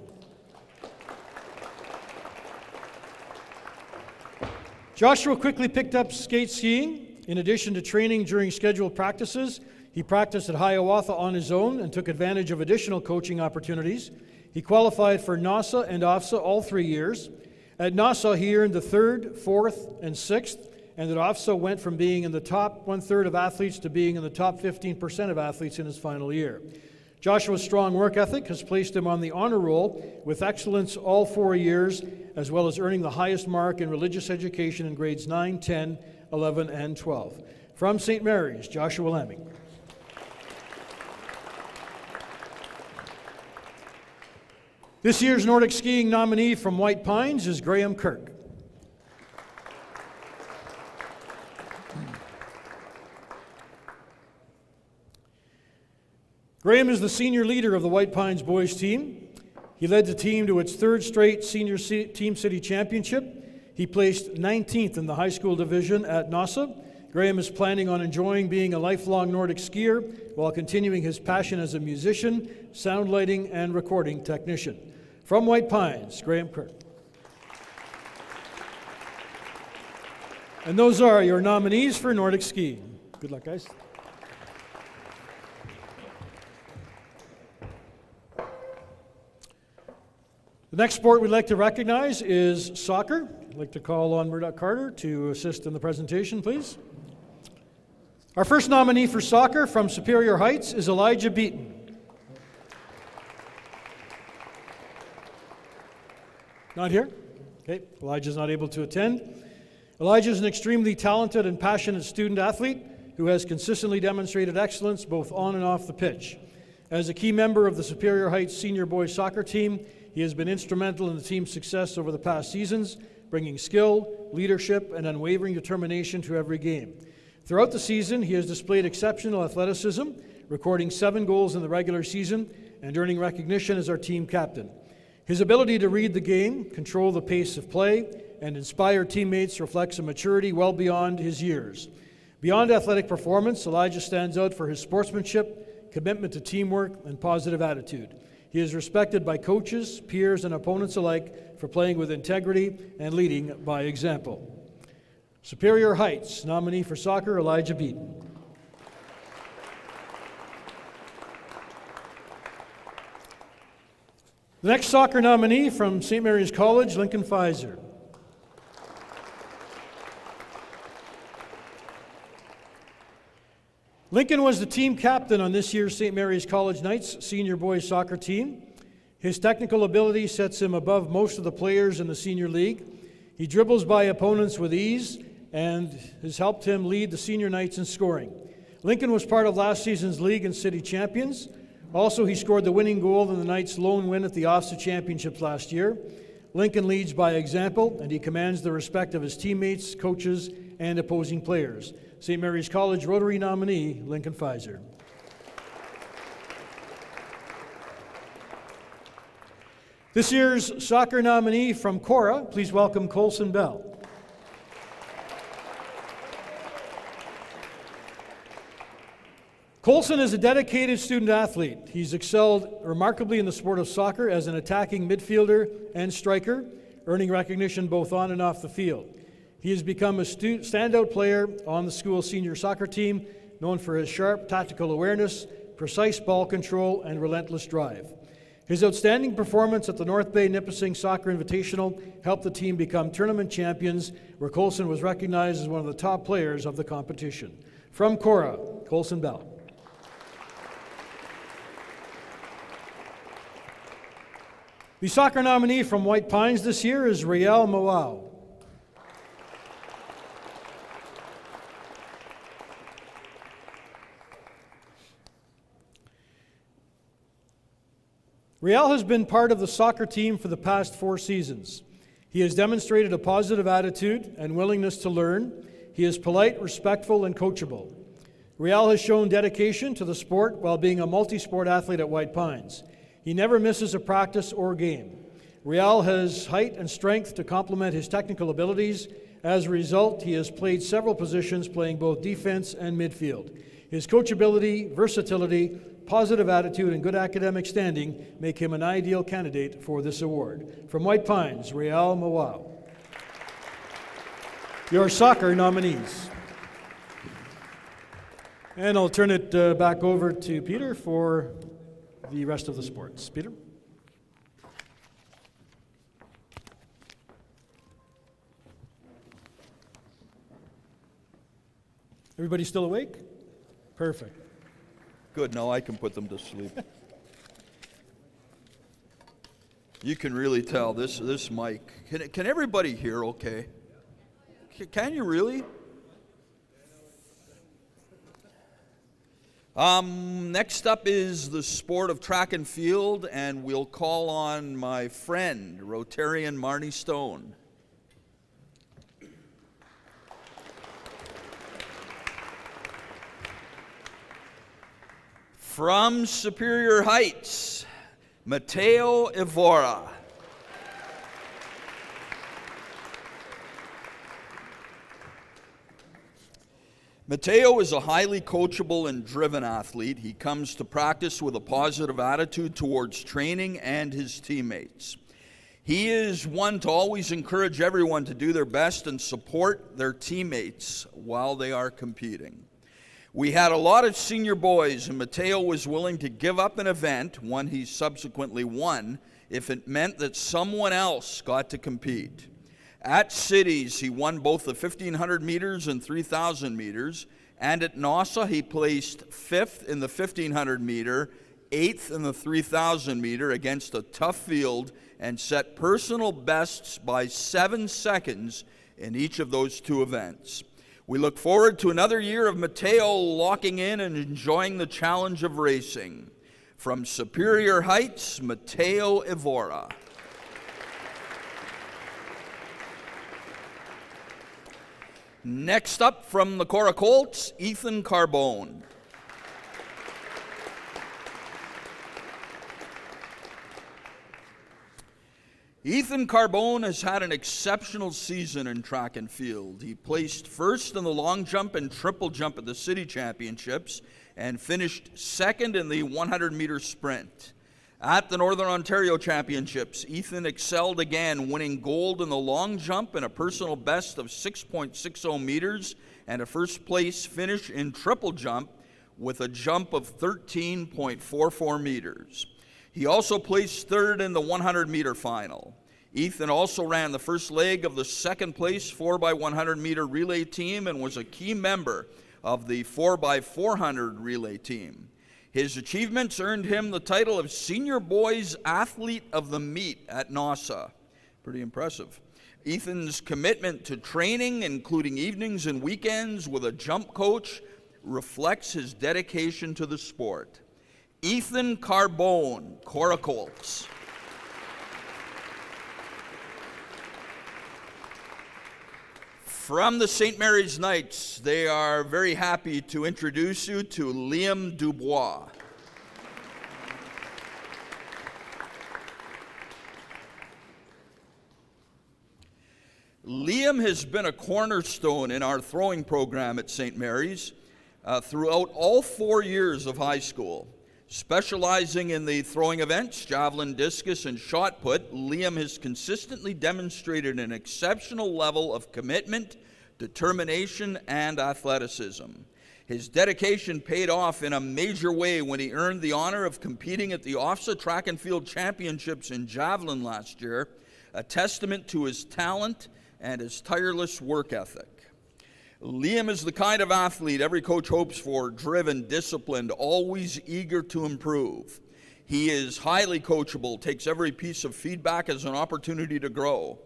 Joshua quickly picked up skate skiing. In addition to training during scheduled practices, he practiced at Hiawatha on his own and took advantage of additional coaching opportunities. He qualified for NASA and OFSA all 3 years. At NASA, he earned the 3rd, 4th, and 6th, and at OFSA went from being in the top 1/3 of athletes to being in the top 15% of athletes in his final year. Joshua's strong work ethic has placed him on the honor roll with excellence all 4 years, as well as earning the highest mark in religious education in grades 9, 10, 11, and 12. From St. Mary's, Joshua Lamming. This year's Nordic skiing nominee from White Pines is Graham Kirk. Graham is the senior leader of the White Pines boys team. He led the team to its 3rd straight senior team city championship. He placed 19th in the high school division at NASA. Graham is planning on enjoying being a lifelong Nordic skier while continuing his passion as a musician, sound lighting, and recording technician. From White Pines, Graham Kirk. And those are your nominees for Nordic skiing. Good luck, guys. The next sport we'd like to recognize is soccer. I'd like to call on Murdoch Carter to assist in the presentation, please. Our first nominee for soccer from Superior Heights is Elijah Beaton. Not here? Okay, Elijah's not able to attend. Elijah is an extremely talented and passionate student athlete who has consistently demonstrated excellence both on and off the pitch. As a key member of the Superior Heights senior boys soccer team, he has been instrumental in the team's success over the past seasons, bringing skill, leadership, and unwavering determination to every game. Throughout the season, he has displayed exceptional athleticism, recording 7 goals in the regular season and earning recognition as our team captain. His ability to read the game, control the pace of play, and inspire teammates reflects a maturity well beyond his years. Beyond athletic performance, Elijah stands out for his sportsmanship, commitment to teamwork, and positive attitude. He is respected by coaches, peers, and opponents alike for playing with integrity and leading by example. Superior Heights nominee for soccer, Elijah Beaton. The next soccer nominee from St. Mary's College, Lincoln Pfizer. Lincoln was the team captain on this year's St. Mary's College Knights senior boys soccer team. His technical ability sets him above most of the players in the senior league. He dribbles by opponents with ease and has helped him lead the senior Knights in scoring. Lincoln was part of last season's league and city champions. Also, he scored the winning goal in the Knights' lone win at the OFSA Championships last year. Lincoln leads by example, and he commands the respect of his teammates, coaches, and opposing players. St. Mary's College Rotary nominee, Lincoln Pfizer. This year's soccer nominee from Cora, please welcome Colson Bell. Colson is a dedicated student athlete. He's excelled remarkably in the sport of soccer as an attacking midfielder and striker, earning recognition both on and off the field. He has become a standout player on the school senior soccer team, known for his sharp tactical awareness, precise ball control, and relentless drive. His outstanding performance at the North Bay Nipissing Soccer Invitational helped the team become tournament champions, where Colson was recognized as one of the top players of the competition. From Cora, Colson Bell. The soccer nominee from White Pines this year is Riel Moau. Riel has been part of the soccer team for the past 4 seasons. He has demonstrated a positive attitude and willingness to learn. He is polite, respectful, and coachable. Riel has shown dedication to the sport while being a multi-sport athlete at White Pines. He never misses a practice or game. Riel has height and strength to complement his technical abilities. As a result, he has played several positions, playing both defense and midfield. His coachability, versatility, positive attitude, and good academic standing make him an ideal candidate for this award. From White Pines, Riel Moau. Your soccer nominees. And I'll turn it back over to Peter for the rest of the sports. Peter? Everybody still awake? Perfect. Good, now I can put them to sleep. You can really tell this mic. Can everybody hear okay? Can you really? Next up is the sport of track and field, and we'll call on my friend, Rotarian Marnie Stone. From Superior Heights, Mateo Evora. Mateo is a highly coachable and driven athlete. He comes to practice with a positive attitude towards training and his teammates. He is one to always encourage everyone to do their best and support their teammates while they are competing. We had a lot of senior boys, and Mateo was willing to give up an event, one he subsequently won, if it meant that someone else got to compete. At Cities, he won both the 1,500 meters and 3,000 meters, and at Nassau, he placed 5th in the 1,500 meter, 8th in the 3,000 meter against a tough field, and set personal bests by 7 seconds in each of those 2 events. We look forward to another year of Mateo locking in and enjoying the challenge of racing. From Superior Heights, Mateo Evora. Next up from the Cora Colts, Ethan Carbone. Ethan Carbone has had an exceptional season in track and field. He placed first in the long jump and triple jump at the city championships and finished second in the 100-meter sprint. At the Northern Ontario Championships, Ethan excelled again, winning gold in the long jump and a personal best of 6.60 meters and a first place finish in triple jump with a jump of 13.44 meters. He also placed third in the 100-meter final. Ethan also ran the first leg of the second place 4x100 meter relay team and was a key member of the 4x400 relay team. His achievements earned him the title of Senior Boys Athlete of the Meet at NASA. Pretty impressive. Ethan's commitment to training, including evenings and weekends with a jump coach, reflects his dedication to the sport. Ethan Carbone, Coracoles. From the St. Mary's Knights, they are very happy to introduce you to Liam Dubois. Liam has been a cornerstone in our throwing program at St. Mary's throughout all 4 years of high school. Specializing in the throwing events, javelin, discus, and shot put, Liam has consistently demonstrated an exceptional level of commitment, determination, and athleticism. His dedication paid off in a major way when he earned the honor of competing at the OFSA Track and Field Championships in javelin last year, a testament to his talent and his tireless work ethic. Liam is the kind of athlete every coach hopes for, driven, disciplined, always eager to improve. He is highly coachable, takes every piece of feedback as an opportunity to grow.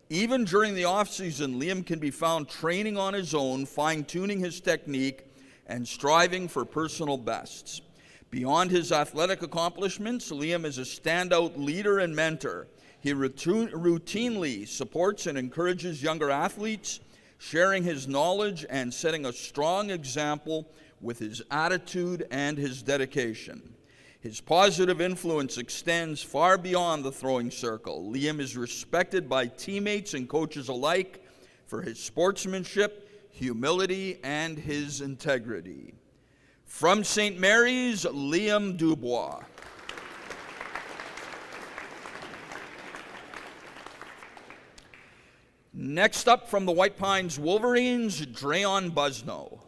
Even during the off-season, Liam can be found training on his own, fine-tuning his technique, and striving for personal bests. Beyond his athletic accomplishments, Liam is a standout leader and mentor. He routinely supports and encourages younger athletes, sharing his knowledge and setting a strong example with his attitude and his dedication. His positive influence extends far beyond the throwing circle. Liam is respected by teammates and coaches alike for his sportsmanship, humility, and his integrity. From St. Mary's, Liam Dubois. Next up from the White Pines Wolverines, Dreon Busno.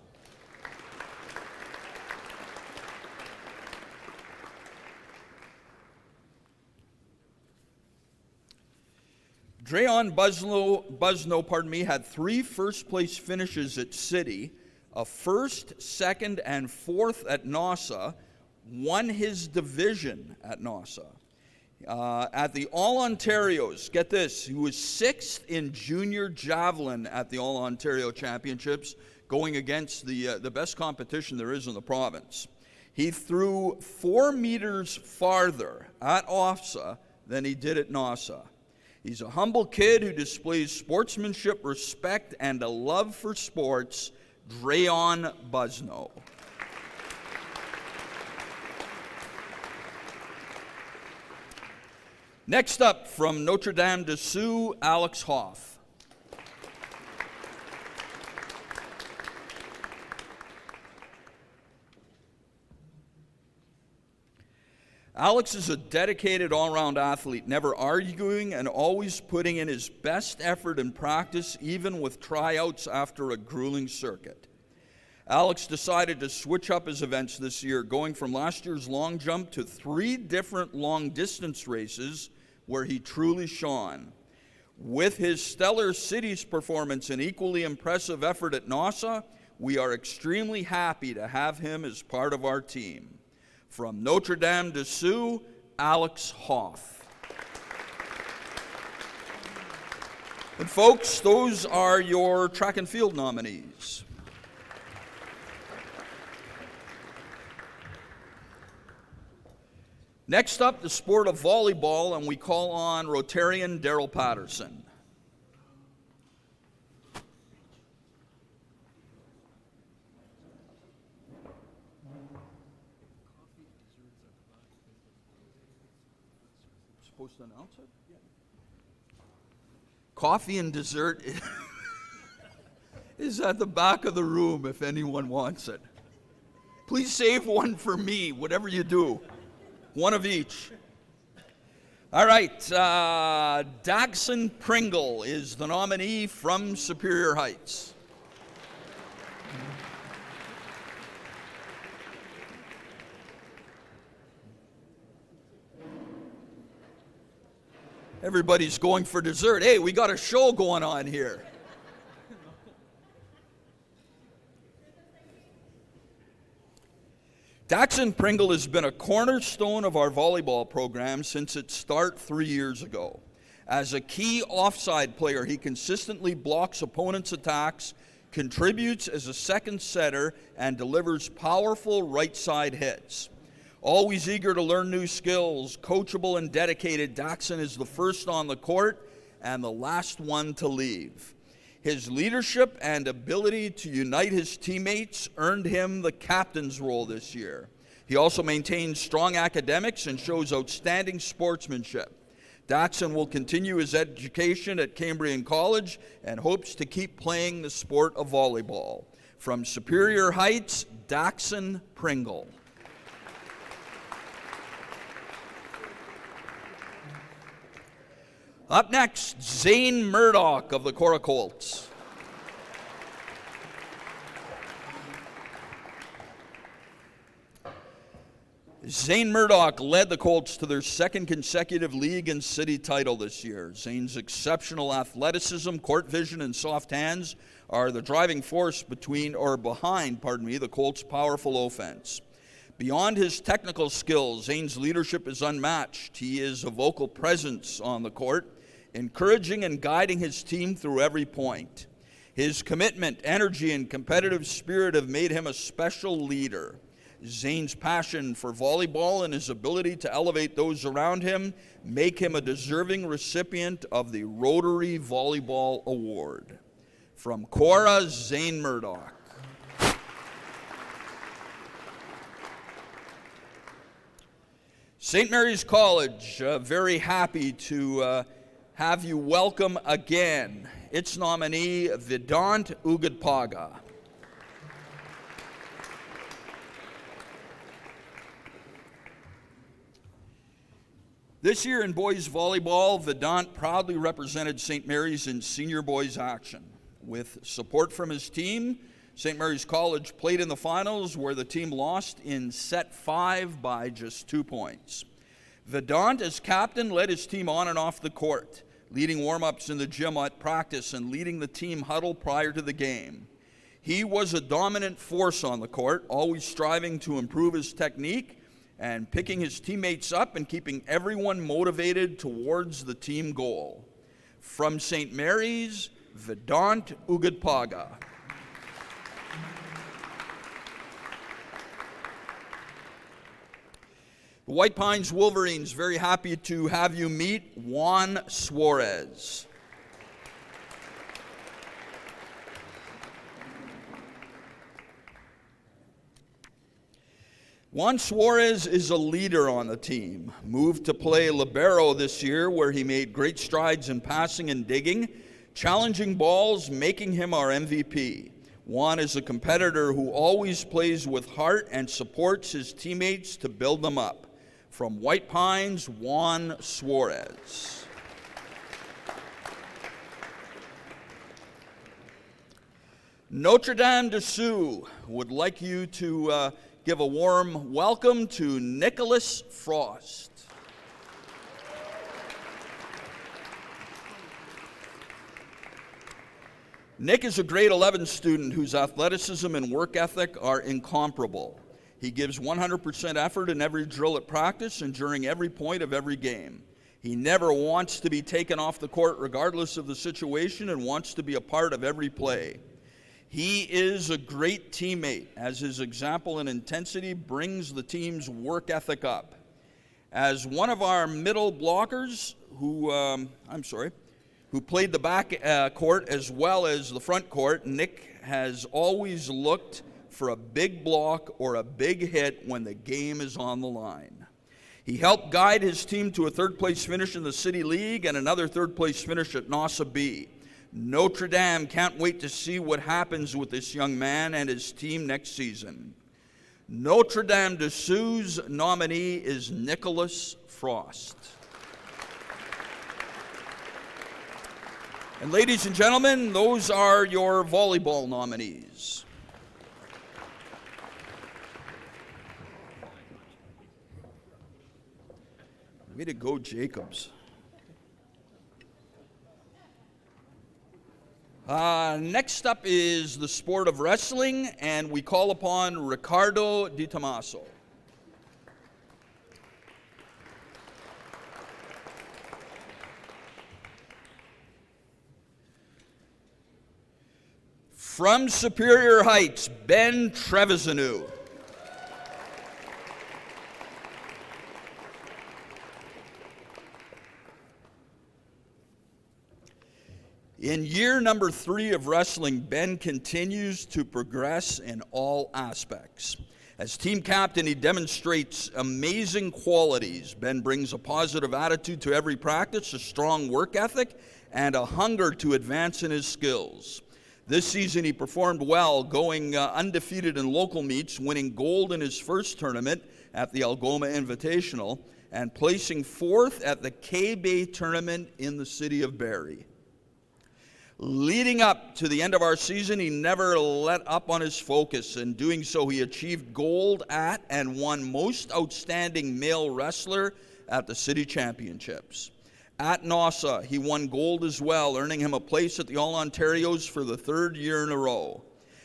Dreon Busno, had 3 first-place finishes at City, a first, second, and fourth at NASA, won his division at NASA. At the All-Ontarios, get this, he was 6th in junior javelin at the All-Ontario Championships, going against the best competition there is in the province. He threw 4 meters farther at OFSA than he did at NASA. He's a humble kid who displays sportsmanship, respect, and a love for sports, Dreon Busno. Next up, from Notre Dame de Sault, Alex Hoff. Alex is a dedicated all-round athlete, never arguing and always putting in his best effort in practice, even with tryouts after a grueling circuit. Alex decided to switch up his events this year, going from last year's long jump to 3 different long-distance races where he truly shone. With his stellar cities performance and equally impressive effort at NASA, we are extremely happy to have him as part of our team. From Notre Dame de Sault, Alex Hoff. And folks, those are your track and field nominees. Next up, the sport of volleyball, and we call on Rotarian Daryl Patterson. Supposed to announce it? Yeah. Coffee and dessert is at the back of the room if anyone wants it. Please save one for me, whatever you do. One of each. All right, Dagson Pringle is the nominee from Superior Heights. Everybody's going for dessert. Hey, we got a show going on here. Dagson Pringle has been a cornerstone of our volleyball program since its start 3 years ago. As a key offside player, he consistently blocks opponents' attacks, contributes as a second setter, and delivers powerful right side hits. Always eager to learn new skills, coachable and dedicated, Dagson is the first on the court and the last one to leave. His leadership and ability to unite his teammates earned him the captain's role this year. He also maintains strong academics and shows outstanding sportsmanship. Dagson will continue his education at Cambrian College and hopes to keep playing the sport of volleyball. From Superior Heights, Dagson Pringle. Up next, Zane Murdoch of the Cora Colts. Zane Murdoch led the Colts to their second consecutive league and city title this year. Zane's exceptional athleticism, court vision, and soft hands are the driving force behind the Colts' powerful offense. Beyond his technical skills, Zane's leadership is unmatched. He is a vocal presence on the court, encouraging and guiding his team through every point. His commitment, energy, and competitive spirit have made him a special leader. Zane's passion for volleyball and his ability to elevate those around him make him a deserving recipient of the Rotary Volleyball Award. From Cora, Zane Murdoch. St. Mary's College, very happy to have you welcome again its nominee, Vedant Ugadpaga. This year in boys volleyball, Vedant proudly represented St. Mary's in senior boys action. With support from his team, St. Mary's College played in the finals where the team lost in set 5 by just 2 points. Vedant, as captain, led his team on and off the court, leading warm-ups in the gym at practice and leading the team huddle prior to the game. He was a dominant force on the court, always striving to improve his technique and picking his teammates up and keeping everyone motivated towards the team goal. From St. Mary's, Vedant Ugadpaga. The White Pines Wolverines, very happy to have you meet Juan Suarez. Juan Suarez is a leader on the team. Moved to play libero this year, where he made great strides in passing and digging, challenging balls, making him our MVP. Juan is a competitor who always plays with heart and supports his teammates to build them up. From White Pines, Juan Suarez. Notre Dame de Sioux would like you to give a warm welcome to Nicholas Frost. Nick is a grade 11 student whose athleticism and work ethic are incomparable. He gives 100% effort in every drill at practice and during every point of every game. He never wants to be taken off the court regardless of the situation and wants to be a part of every play. He is a great teammate, as his example and intensity brings the team's work ethic up. As one of our middle blockers who played the back court as well as the front court, Nick has always looked for a big block or a big hit when the game is on the line. He helped guide his team to a third-place finish in the City League and another third-place finish at Nossa B. Notre Dame can't wait to see what happens with this young man and his team next season. Notre Dame de Sioux's nominee is Nicholas Frost. And ladies and gentlemen, those are your volleyball nominees. Way to go, Jacobs. Next up is the sport of wrestling, and we call upon Ricardo Di Tommaso. From Superior Heights, Ben Trevizanou. In year number 3 of wrestling, Ben continues to progress in all aspects. As team captain, he demonstrates amazing qualities. Ben brings a positive attitude to every practice, a strong work ethic, and a hunger to advance in his skills. This season, he performed well, going undefeated in local meets, winning gold in his first tournament at the Algoma Invitational, and placing 4th at the K-Bay tournament in the city of Barrie. Leading up to the end of our season, he never let up on his focus. In doing so, he achieved gold at and won Most Outstanding Male Wrestler at the City Championships. At NOSA, he won gold as well, earning him a place at the All-Ontarios for the 3rd year in a row.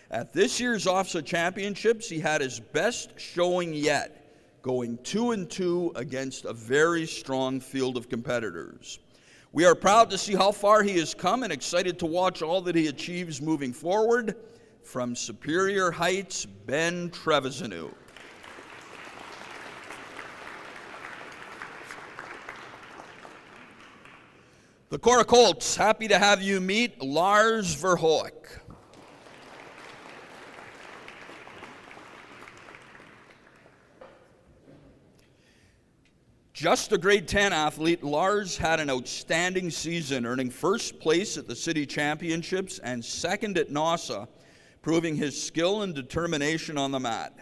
At this year's OFSA Championships, he had his best showing yet, going 2-2 against a very strong field of competitors. We are proud to see how far he has come and excited to watch all that he achieves moving forward. From Superior Heights, Ben Trevizanou. The Cora Colts, happy to have you meet Lars Verhoek. Just a grade 10 athlete, Lars had an outstanding season, earning 1st place at the City Championships and 2nd at NOSA, proving his skill and determination on the mat.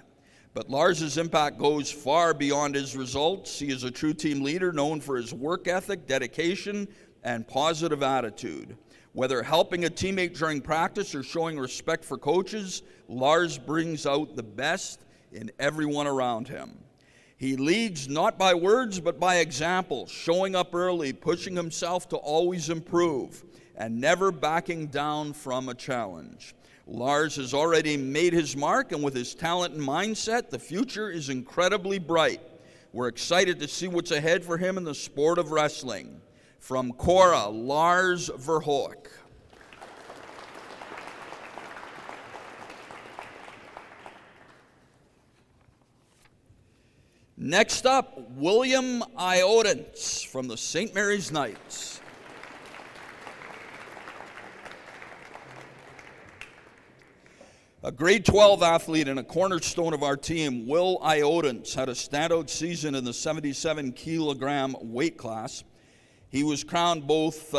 But Lars's impact goes far beyond his results. He is a true team leader known for his work ethic, dedication, and positive attitude. Whether helping a teammate during practice or showing respect for coaches, Lars brings out the best in everyone around him. He leads not by words but by example, showing up early, pushing himself to always improve, and never backing down from a challenge. Lars has already made his mark, and with his talent and mindset, the future is incredibly bright. We're excited to see what's ahead for him in the sport of wrestling. From Cora, Lars Verhoek. Next up, William Iodens from the St. Mary's Knights. A grade 12 athlete and a cornerstone of our team, Will Iodens had a standout season in the 77-kilogram weight class. He was crowned both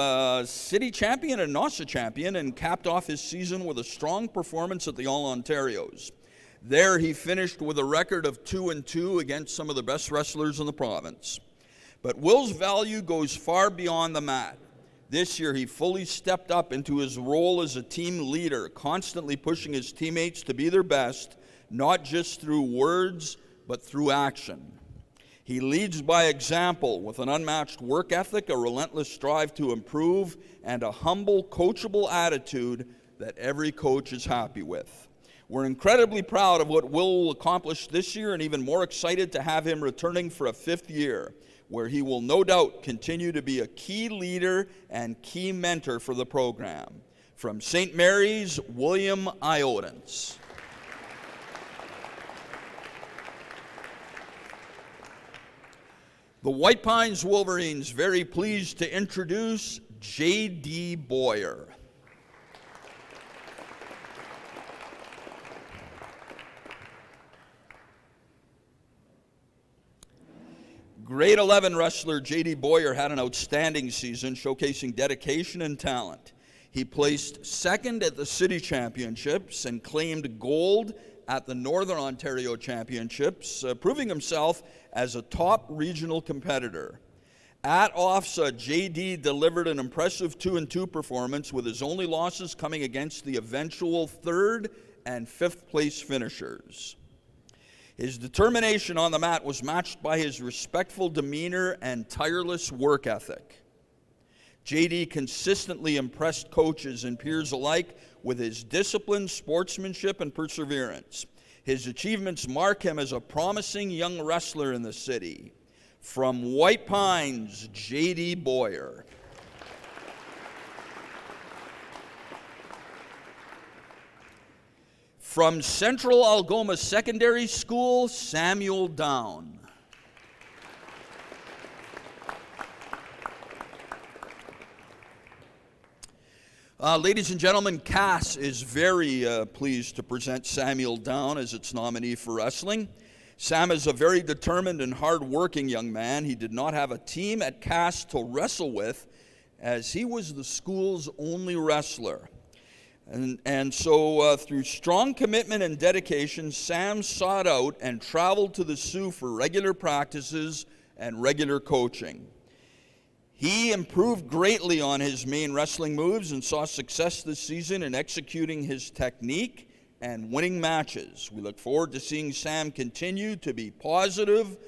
city champion and NOSA champion and capped off his season with a strong performance at the All-Ontarios. There he finished with a record of 2-2 against some of the best wrestlers in the province. But Will's value goes far beyond the mat. This year he fully stepped up into his role as a team leader, constantly pushing his teammates to be their best, not just through words, but through action. He leads by example with an unmatched work ethic, a relentless drive to improve, and a humble, coachable attitude that every coach is happy with. We're incredibly proud of what Will will accomplish this year and even more excited to have him returning for a 5th year, where he will no doubt continue to be a key leader and key mentor for the program. From St. Mary's, William Iodens. The White Pines Wolverines very pleased to introduce J.D. Boyer. Grade 11 wrestler J.D. Boyer had an outstanding season, showcasing dedication and talent. He placed 2nd at the City Championships and claimed gold at the Northern Ontario Championships, proving himself as a top regional competitor. At OFSA, JD delivered an impressive 2-2 performance, with his only losses coming against the eventual 3rd and 5th place finishers. His determination on the mat was matched by his respectful demeanor and tireless work ethic. JD consistently impressed coaches and peers alike with his discipline, sportsmanship, and perseverance. His achievements mark him as a promising young wrestler in the city. From White Pines, J.D. Boyer. From Central Algoma Secondary School, Samuel Down. Ladies and gentlemen, Cass is very pleased to present Samuel Down as its nominee for wrestling. Sam is a very determined and hard-working young man. He did not have a team at Cass to wrestle with, as he was the school's only wrestler. And so through strong commitment and dedication, Sam sought out and traveled to the Sault for regular practices and regular coaching. He improved greatly on his main wrestling moves and saw success this season in executing his technique and winning matches. We look forward to seeing Sam continue to be positive,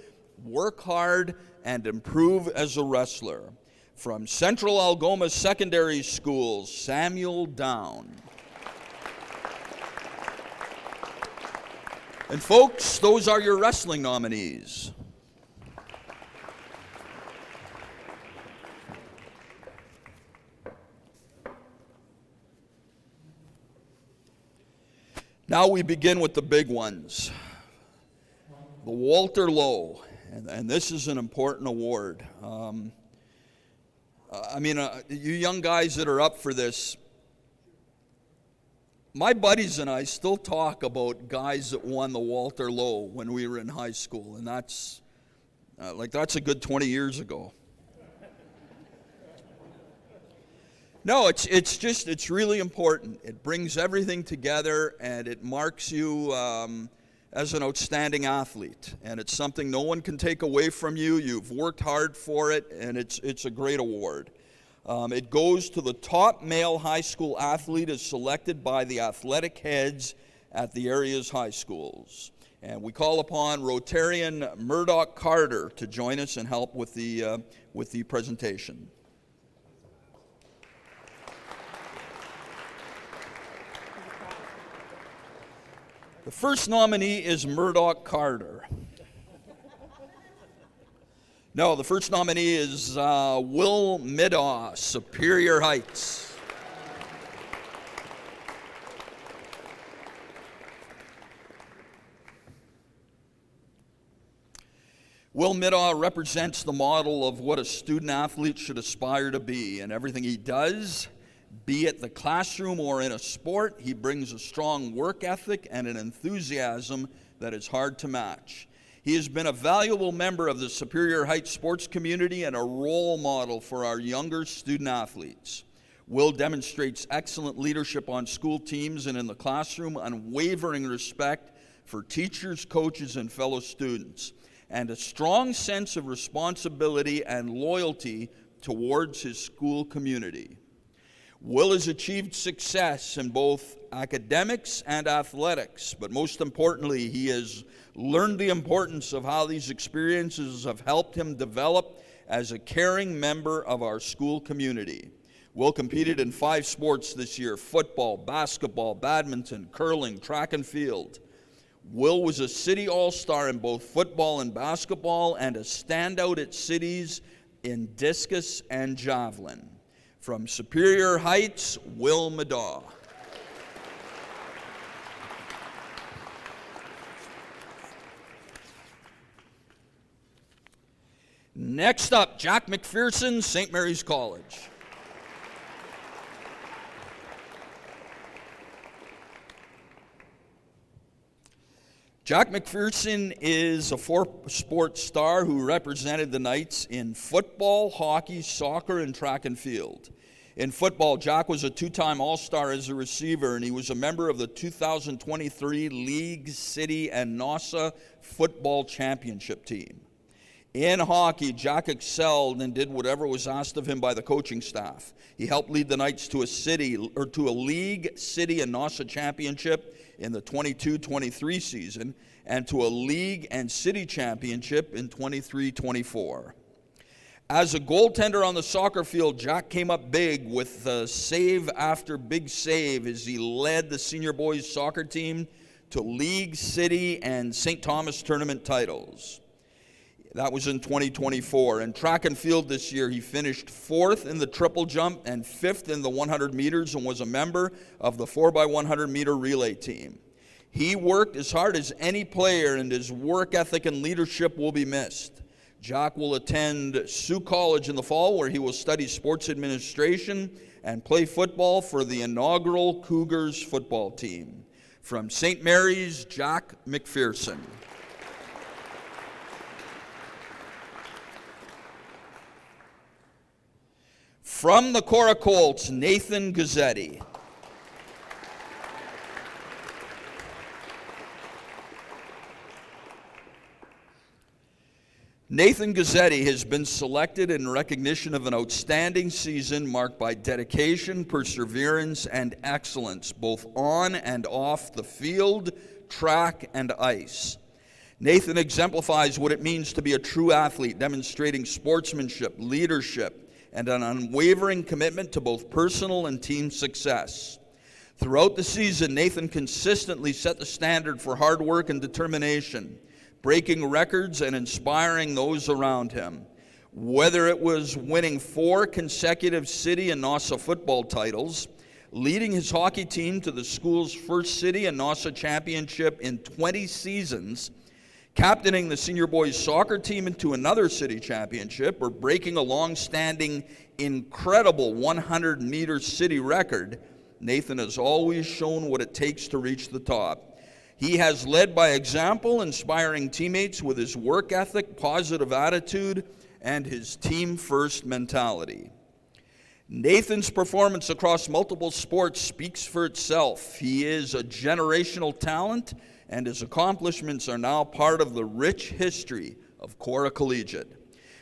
work hard, and improve as a wrestler. From Central Algoma Secondary School, Samuel Down. And folks, those are your wrestling nominees. Now we begin with the big ones. The Walter Lowe, and this is an important award. You young guys that are up for this, my buddies and I still talk about guys that won the Walter Lowe when we were in high school, and that's a good 20 years ago. No, it's really important. It brings everything together, and it marks you as an outstanding athlete. And it's something no one can take away from you. You've worked hard for it, and it's a great award. It goes to the top male high school athlete as selected by the athletic heads at the area's high schools. And we call upon Rotarian Murdoch Carter to join us and help with the presentation. The first nominee is Murdoch Carter. No, the first nominee is Will Middaugh, Superior Heights. Will Middaugh represents the model of what a student athlete should aspire to be. In everything he does, be it the classroom or in a sport, he brings a strong work ethic and an enthusiasm that is hard to match. He has been a valuable member of the Superior Heights sports community and a role model for our younger student athletes. Will demonstrates excellent leadership on school teams and in the classroom, unwavering respect for teachers, coaches, and fellow students, and a strong sense of responsibility and loyalty towards his school community. Will has achieved success in both academics and athletics, but most importantly, he has learned the importance of how these experiences have helped him develop as a caring member of our school community. Will competed in 5 sports this year: football, basketball, badminton, curling, track and field. Will was a city all-star in both football and basketball and a standout at cities in discus and javelin. From Superior Heights, Will Middaugh. Next up, Jack McPherson, St. Mary's College. Jack McPherson is a 4-sport star who represented the Knights in football, hockey, soccer, and track and field. In football, Jack was a 2-time All-Star as a receiver, and he was a member of the 2023 League, City, and NOSA football championship team. In hockey, Jack excelled and did whatever was asked of him by the coaching staff. He helped lead the Knights to a league, city, and NOSA championship in the 22-23 season, and to a league and city championship in 23-24. As a goaltender on the soccer field, Jack came up big with save after big save as he led the senior boys soccer team to league, city, and St. Thomas tournament titles. That was in 2024. In track and field this year, he finished 4th in the triple jump and 5th in the 100 meters and was a member of the 4x100 meter relay team. He worked as hard as any player, and his work ethic and leadership will be missed. Jack will attend Sault College in the fall, where he will study sports administration and play football for the inaugural Cougars football team. From St. Mary's, Jack McPherson. From the Cora Colts, Nathan Gazzetti. Nathan Gazzetti has been selected in recognition of an outstanding season marked by dedication, perseverance, and excellence, both on and off the field, track, and ice. Nathan exemplifies what it means to be a true athlete, demonstrating sportsmanship, leadership, and an unwavering commitment to both personal and team success. Throughout the season, Nathan consistently set the standard for hard work and determination, breaking records and inspiring those around him. Whether it was winning 4 consecutive city and NOSA football titles, leading his hockey team to the school's first city and NOSA championship in 20 seasons, captaining the senior boys soccer team into another city championship, or breaking a long-standing, incredible 100-meter city record, Nathan has always shown what it takes to reach the top. He has led by example, inspiring teammates with his work ethic, positive attitude, and his team-first mentality. Nathan's performance across multiple sports speaks for itself. He is a generational talent, and his accomplishments are now part of the rich history of Cora Collegiate.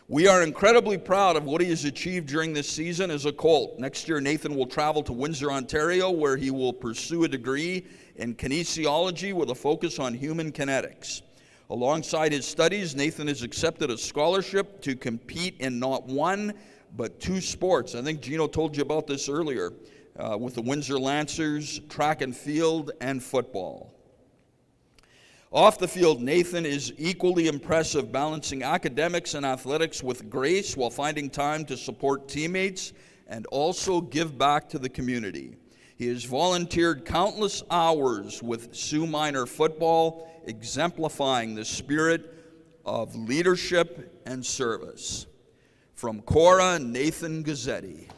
We are incredibly proud of what he has achieved during this season as a Colt. Next year, Nathan will travel to Windsor, Ontario, where he will pursue a degree in kinesiology with a focus on human kinetics. Alongside his studies, Nathan has accepted a scholarship to compete in not one, but 2 sports. I think Gino told you about this earlier, with the Windsor Lancers, track and field, and football. Off the field, Nathan is equally impressive, balancing academics and athletics with grace while finding time to support teammates and also give back to the community. He has volunteered countless hours with Sioux Minor football, exemplifying the spirit of leadership and service. From Cora, Nathan Gazzetti.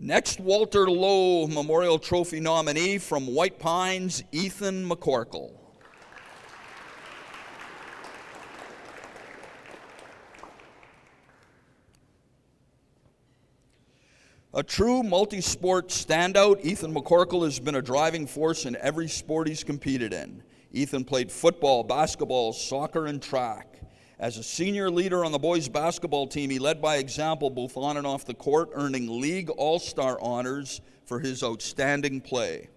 Next, Walter Lowe Memorial Trophy nominee from White Pines, Ethan McCorkle. A true multi-sport standout, Ethan McCorkle has been a driving force in every sport he's competed in. Ethan played football, basketball, soccer, and track. As a senior leader on the boys' basketball team, he led by example both on and off the court, earning league all-star honors for his outstanding play.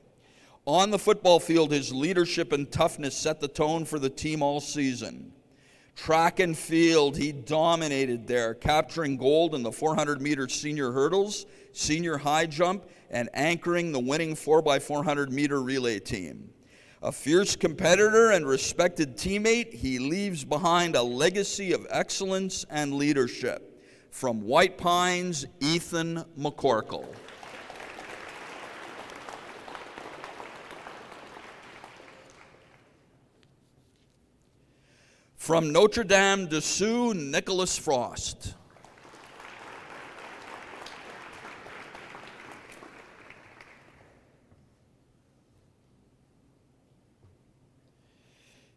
On the football field, his leadership and toughness set the tone for the team all season. Track and field, he dominated there, capturing gold in the 400-meter senior hurdles, senior high jump, and anchoring the winning 4x400-meter relay team. A fierce competitor and respected teammate, he leaves behind a legacy of excellence and leadership. From White Pines, Ethan McCorkle. From Notre Dame de Sioux, Nicholas Frost.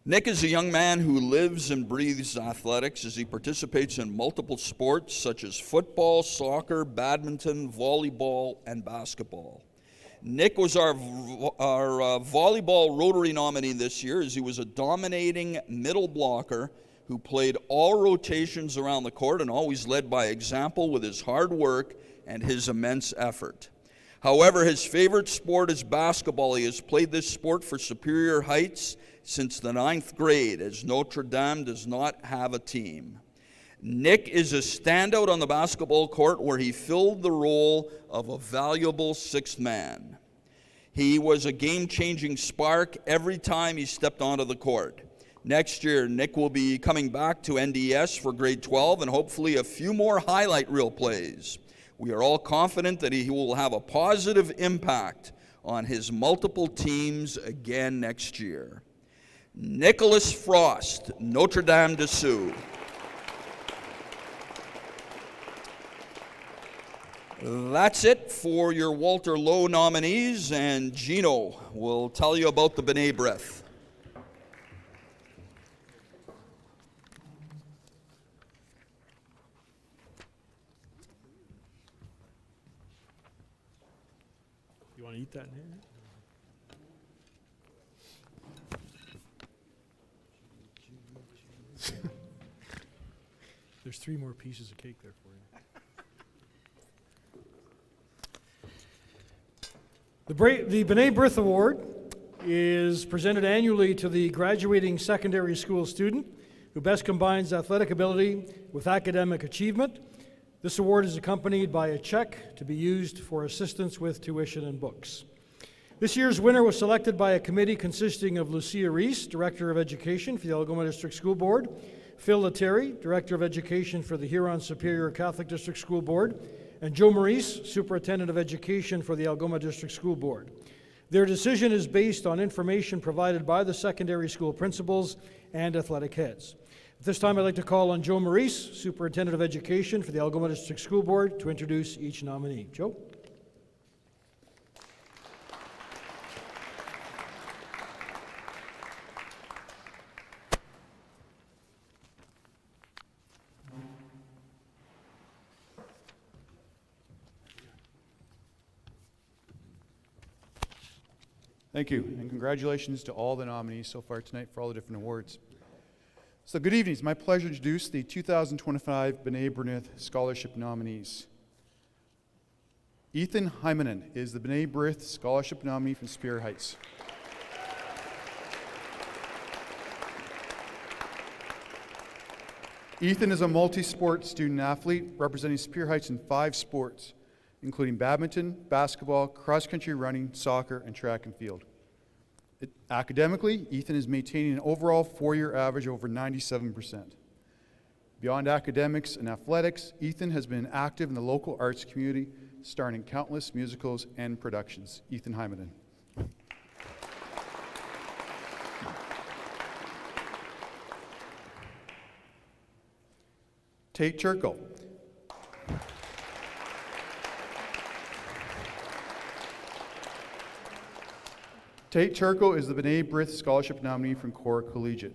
Nick is a young man who lives and breathes athletics as he participates in multiple sports such as football, soccer, badminton, volleyball, and basketball. Nick was our volleyball Rotary nominee this year, as he was a dominating middle blocker who played all rotations around the court and always led by example with his hard work and his immense effort. However, his favorite sport is basketball. He has played this sport for Superior Heights since the 9th grade, as Notre Dame does not have a team. Nick is a standout on the basketball court, where he filled the role of a valuable sixth man. He was a game-changing spark every time he stepped onto the court. Next year, Nick will be coming back to NDS for grade 12 and hopefully a few more highlight reel plays. We are all confident that he will have a positive impact on his multiple teams again next year. Nicholas Frost, Notre Dame de Sault. That's it for your Walter Lowe nominees, and Gino will tell you about the B'nai B'rith. You want to eat that in here? There's 3 more pieces of cake there for you. The B'nai B'rith Award is presented annually to the graduating secondary school student who best combines athletic ability with academic achievement. This award is accompanied by a check to be used for assistance with tuition and books. This year's winner was selected by a committee consisting of Lucia Reese, Director of Education for the Algoma District School Board, Phil Lettieri, Director of Education for the Huron-Superior Catholic District School Board, and Joe Maurice, Superintendent of Education for the Algoma District School Board. Their decision is based on information provided by the secondary school principals and athletic heads. At this time, I'd like to call on Joe Maurice, Superintendent of Education for the Algoma District School Board, to introduce each nominee. Joe? Thank you, and congratulations to all the nominees so far tonight for all the different awards. So good evening. It's my pleasure to introduce the 2025 B'nai B'rith Scholarship nominees. Ethan Hymanen is the B'nai B'rith Scholarship nominee from Superior Heights. Ethan is a multi-sport student athlete representing Superior Heights in 5 sports, including badminton, basketball, cross-country running, soccer, and track and field. Academically, Ethan is maintaining an overall 4-year average over 97%. Beyond academics and athletics, Ethan has been active in the local arts community, starring in countless musicals and productions. Ethan Hymanen. Tate Churchill. Tate Churchill is the B'nai B'rith Scholarship nominee from Core Collegiate.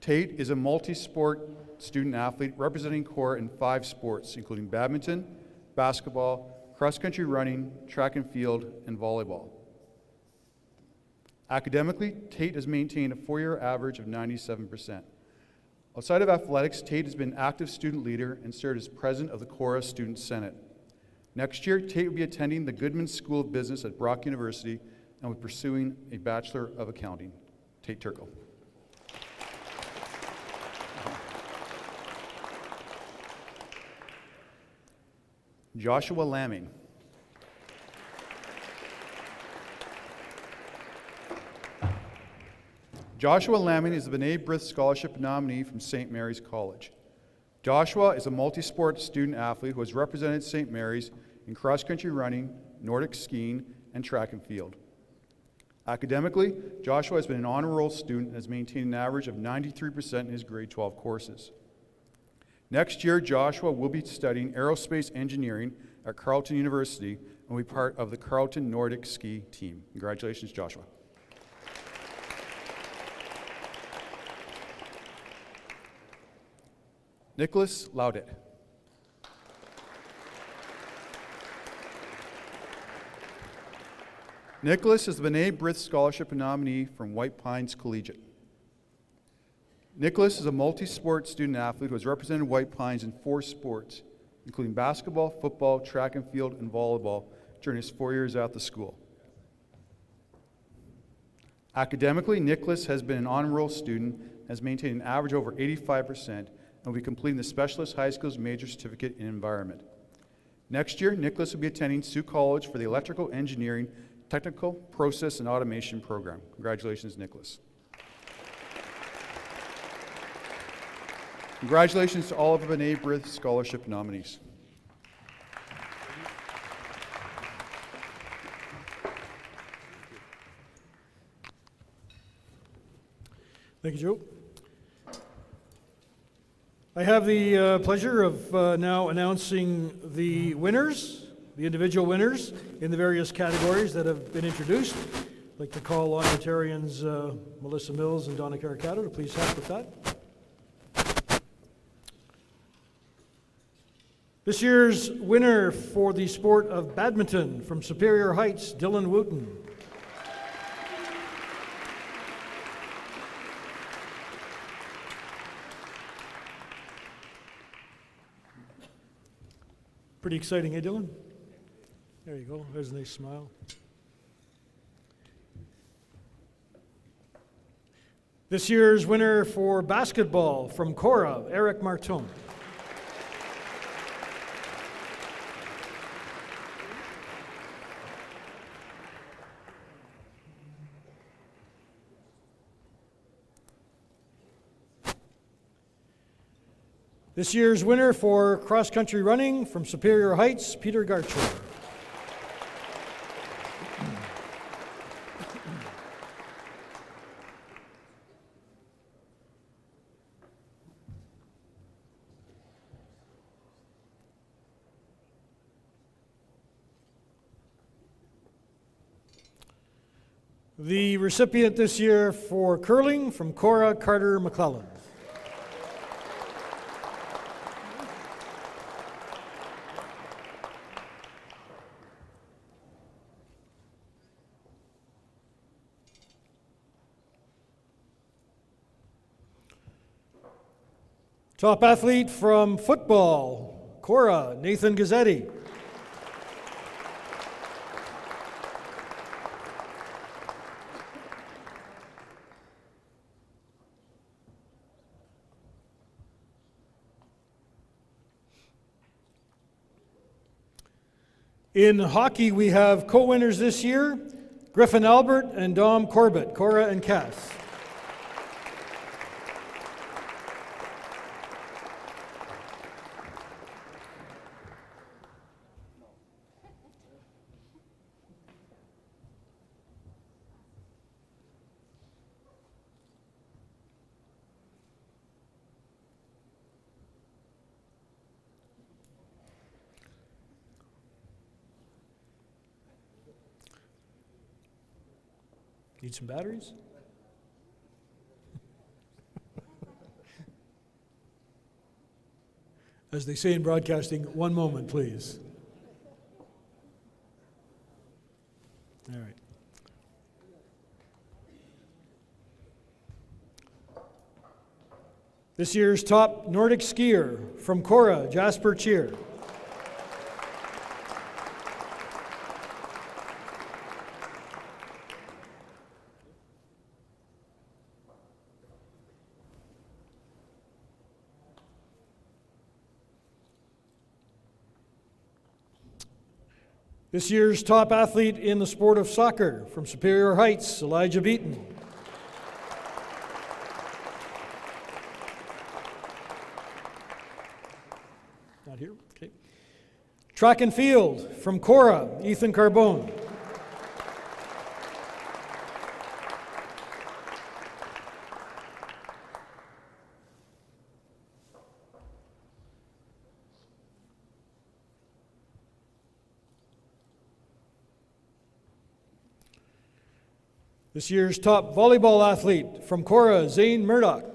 Tate is a multi-sport student athlete representing Core in 5 sports, including badminton, basketball, cross-country running, track and field, and volleyball. Academically, Tate has maintained a 4-year average of 97%. Outside of athletics, Tate has been an active student leader and served as president of the Cora Student Senate. Next year, Tate will be attending the Goodman School of Business at Brock University and will be pursuing a Bachelor of Accounting. Tate Turkle. Joshua Lamming. Joshua Lamming is the B'nai B'rith Scholarship nominee from St. Mary's College. Joshua is a multi-sport student athlete who has represented St. Mary's in cross-country running, Nordic skiing, and track and field. Academically, Joshua has been an honor roll student and has maintained an average of 93% in his grade 12 courses. Next year, Joshua will be studying aerospace engineering at Carleton University and will be part of the Carleton Nordic ski team. Congratulations, Joshua. Nicholas Laudet. Nicholas is the B'nai B'rith Scholarship nominee from White Pines Collegiate. Nicholas is a multi-sport student athlete who has represented White Pines in 4 sports, including basketball, football, track and field, and volleyball during his 4 years at the school. Academically, Nicholas has been an honor roll student, has maintained an average over 85%, and will be completing the Specialist High School's Major Certificate in Environment. Next year, Nicholas will be attending Sault College for the Electrical Engineering, Technical, Process, and Automation program. Congratulations, Nicholas. Congratulations to all of the B'nai B'rith Scholarship nominees. Thank you, Joe. I have the pleasure of now announcing the winners, the individual winners in the various categories that have been introduced. I'd like to call on Rotarians Melissa Mills and Donna Caricato to please help with that. This year's winner for the sport of badminton from Superior Heights, Dylan Wooten. Pretty exciting, eh, Dylan? There you go. There's a nice smile. This year's winner for basketball from Cora, Eric Marton. This year's winner for cross-country running from Superior Heights, Peter Garchor. The recipient this year for curling from Cora, Carter McClellan. Top athlete from football, Cora, Nathan Gazzetti. In hockey, we have co-winners this year, Griffin Albert and Dom Corbett, Cora and Cass. Need some batteries? As they say in broadcasting, one moment, please. All right. This year's top Nordic skier from Cora, Jasper Cheer. This year's top athlete in the sport of soccer from Superior Heights, Elijah Beaton. Not here? Okay. Track and field from Cora, Ethan Carbone. This year's top volleyball athlete from Cora, Zane Murdoch.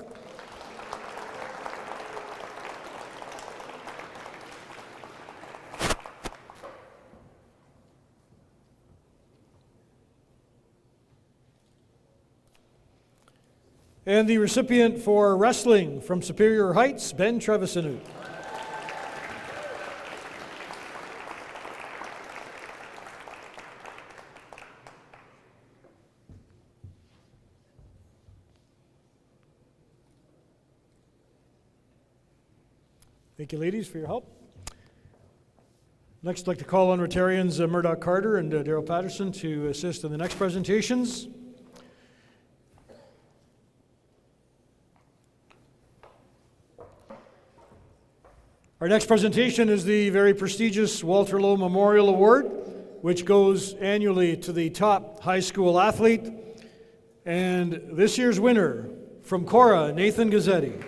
And the recipient for wrestling from Superior Heights, Ben Trevisanut. Thank you, ladies, for your help. Next, I'd like to call on Rotarians Murdoch Carter and Daryl Patterson to assist in the next presentations. Our next presentation is the very prestigious Walter Lowe Memorial Award, which goes annually to the top high school athlete. And this year's winner, from Cora, Nathan Gazzetti.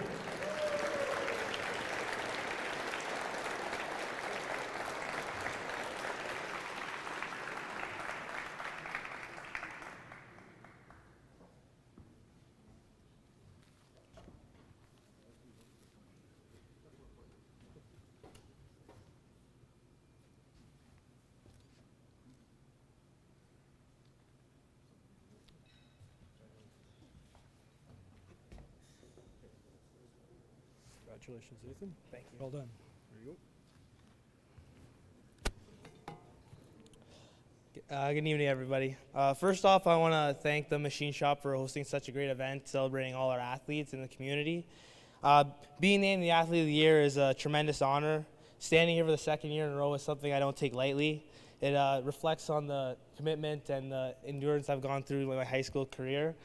Congratulations, Nathan. Thank you. Well done. There you go. Good evening, everybody. First off, I want to thank the Machine Shop for hosting such a great event celebrating all our athletes in the community. Being named the Athlete of the Year is a tremendous honor. Standing here for the second year in a row is something I don't take lightly. It reflects on the commitment and the endurance I've gone through in my high school career.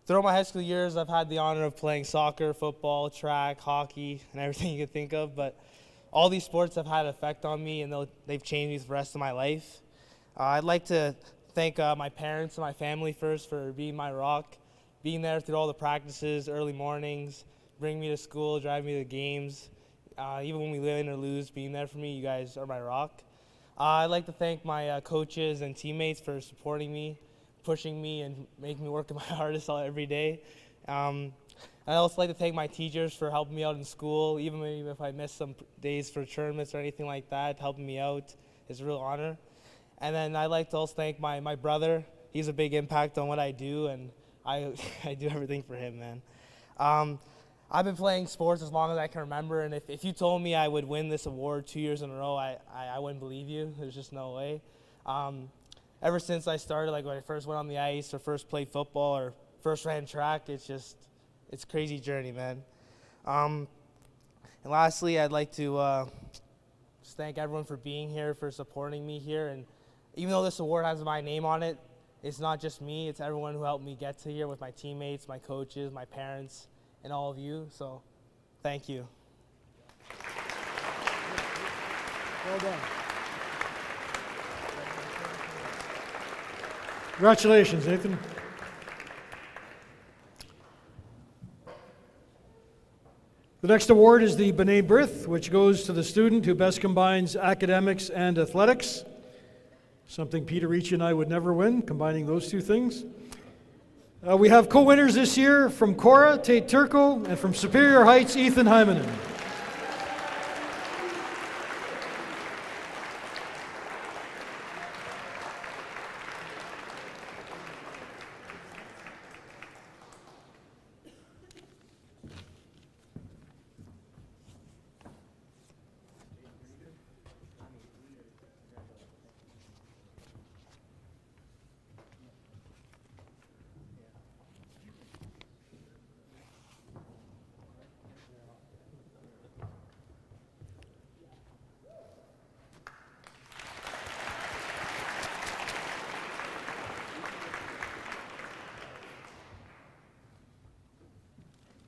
Throughout my high school years, I've had the honor of playing soccer, football, track, hockey, and everything you could think of, but all these sports have had an effect on me, and they've changed me for the rest of my life. I'd like to thank my parents and my family first for being my rock, being there through all the practices, early mornings, bringing me to school, driving me to games. Even when we win or lose, being there for me, you guys are my rock. I'd like to thank my coaches and teammates for supporting me, pushing me, and making me work my hardest every day. I'd also like to thank my teachers for helping me out in school, even if I miss some days for tournaments or anything like that, helping me out is a real honor. And then I'd like to also thank my brother. He's a big impact on what I do, and I do everything for him, man. I've been playing sports as long as I can remember, and if you told me I would win this award 2 years in a row, I wouldn't believe you. There's just no way. Ever since I started, like when I first went on the ice or first played football or first ran track, it's a crazy journey, man. And lastly, I'd like to just thank everyone for being here, for supporting me here. And even though this award has my name on it, it's not just me, it's everyone who helped me get to here with my teammates, my coaches, my parents, and all of you. So thank you. Well done. Congratulations, Nathan. The next award is the B'nai B'rith, which goes to the student who best combines academics and athletics. Something Peter Ricci and I would never win, combining those two things. We have co-winners this year from Cora, Tate Turco, and from Superior Heights, Ethan Hymanen.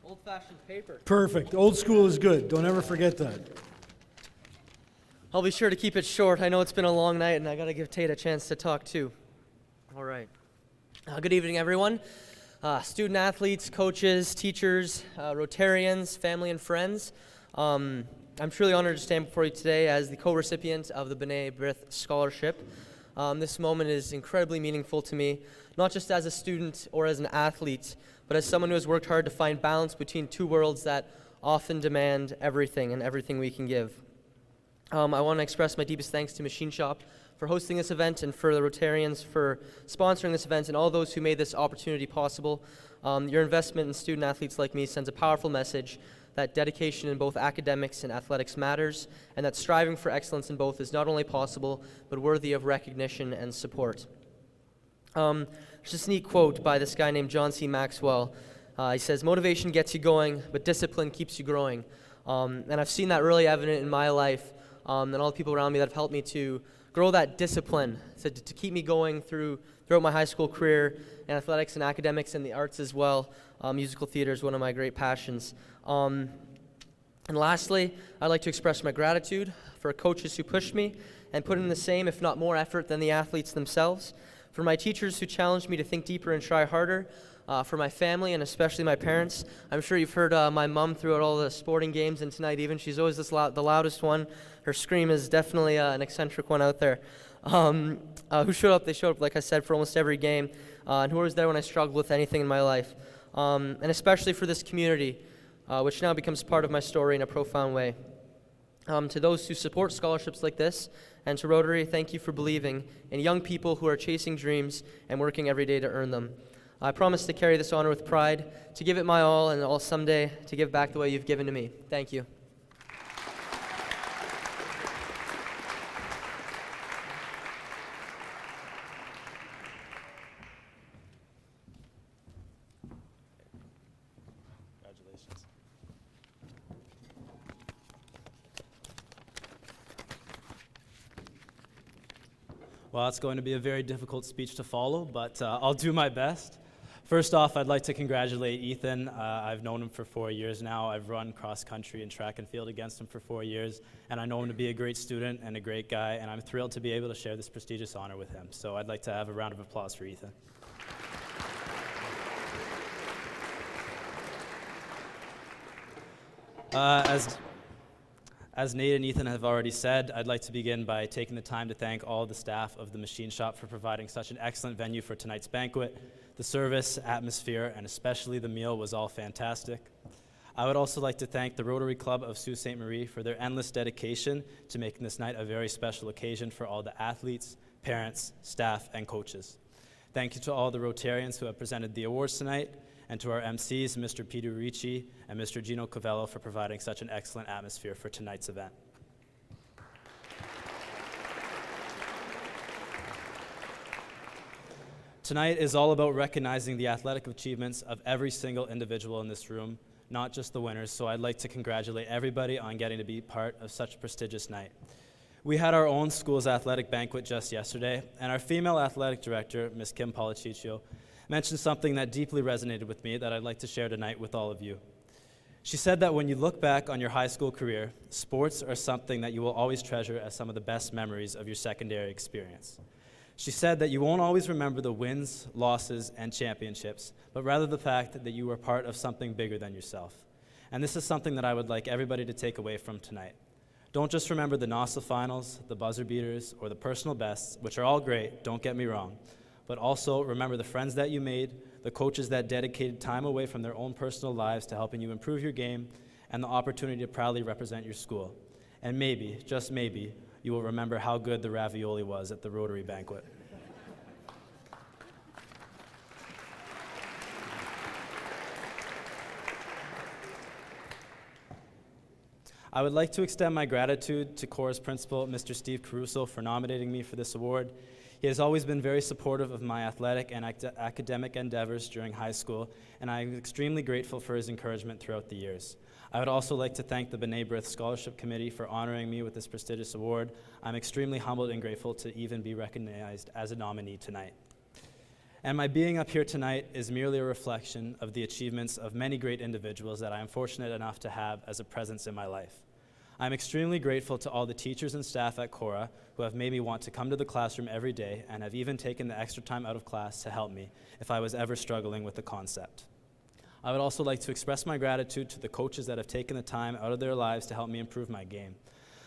Old-fashioned paper. Perfect. Old school is good. Don't ever forget that. I'll be sure to keep it short. I know it's been a long night, and I got to give Tate a chance to talk too. All right. Good evening, everyone. Student athletes, coaches, teachers, Rotarians, family, and friends. I'm truly honored to stand before you today as the co-recipient of the B'nai B'rith Scholarship. This moment is incredibly meaningful to me, not just as a student or as an athlete, but as someone who has worked hard to find balance between two worlds that often demand everything and everything we can give. I want to express my deepest thanks to Machine Shop for hosting this event and for the Rotarians for sponsoring this event and all those who made this opportunity possible. Your investment in student athletes like me sends a powerful message that dedication in both academics and athletics matters, and that striving for excellence in both is not only possible, but worthy of recognition and support. There's this neat quote by this guy named John C. Maxwell. He says, "Motivation gets you going, but discipline keeps you growing." And I've seen that really evident in my life, and all the people around me that have helped me to grow that discipline, to keep me going throughout my high school career in athletics and academics and the arts as well. Musical theater is one of my great passions. And lastly, I'd like to express my gratitude for coaches who pushed me and put in the same, if not more, effort than the athletes themselves, for my teachers who challenged me to think deeper and try harder, for my family and especially my parents. I'm sure you've heard my mom throughout all the sporting games, and tonight even. She's always the loudest one. Her scream is definitely an eccentric one out there. Who showed up? They showed up, like I said, for almost every game, and who was there when I struggled with anything in my life. And especially for this community, which now becomes part of my story in a profound way. To those who support scholarships like this, and to Rotary, thank you for believing in young people who are chasing dreams and working every day to earn them. I promise to carry this honor with pride, to give it my all, and all someday to give back the way you've given to me. Thank you. Congratulations. Well, it's going to be a very difficult speech to follow, but I'll do my best. First off, I'd like to congratulate Ethan. I've known him for 4 years now. I've run cross country and track and field against him for 4 years, and I know him to be a great student and a great guy, and I'm thrilled to be able to share this prestigious honor with him. So I'd like to have a round of applause for Ethan. As Nate and Ethan have already said, I'd like to begin by taking the time to thank all the staff of the Machine Shop for providing such an excellent venue for tonight's banquet. The service, atmosphere, and especially the meal was all fantastic. I would also like to thank the Rotary Club of Sault Ste. Marie for their endless dedication to making this night a very special occasion for all the athletes, parents, staff, and coaches. Thank you to all the Rotarians who have presented the awards tonight, and to our MCs, Mr. Peter Ricci and Mr. Gino Cavello, for providing such an excellent atmosphere for tonight's event. Tonight is all about recognizing the athletic achievements of every single individual in this room, not just the winners, so I'd like to congratulate everybody on getting to be part of such a prestigious night. We had our own school's athletic banquet just yesterday, and our female athletic director, Ms. Kim Policicio, mentioned something that deeply resonated with me that I'd like to share tonight with all of you. She said that when you look back on your high school career, sports are something that you will always treasure as some of the best memories of your secondary experience. She said that you won't always remember the wins, losses, and championships, but rather the fact that you were part of something bigger than yourself. And this is something that I would like everybody to take away from tonight. Don't just remember the NOSA finals, the buzzer beaters, or the personal bests, which are all great, don't get me wrong, but also remember the friends that you made, the coaches that dedicated time away from their own personal lives to helping you improve your game, and the opportunity to proudly represent your school. And maybe, just maybe, you will remember how good the ravioli was at the Rotary banquet. I would like to extend my gratitude to Cora's principal, Mr. Steve Caruso, for nominating me for this award. He has always been very supportive of my athletic and academic endeavors during high school, and I am extremely grateful for his encouragement throughout the years. I would also like to thank the B'nai B'rith Scholarship Committee for honoring me with this prestigious award. I'm extremely humbled and grateful to even be recognized as a nominee tonight. And my being up here tonight is merely a reflection of the achievements of many great individuals that I am fortunate enough to have as a presence in my life. I'm extremely grateful to all the teachers and staff at Cora who have made me want to come to the classroom every day and have even taken the extra time out of class to help me if I was ever struggling with the concept. I would also like to express my gratitude to the coaches that have taken the time out of their lives to help me improve my game.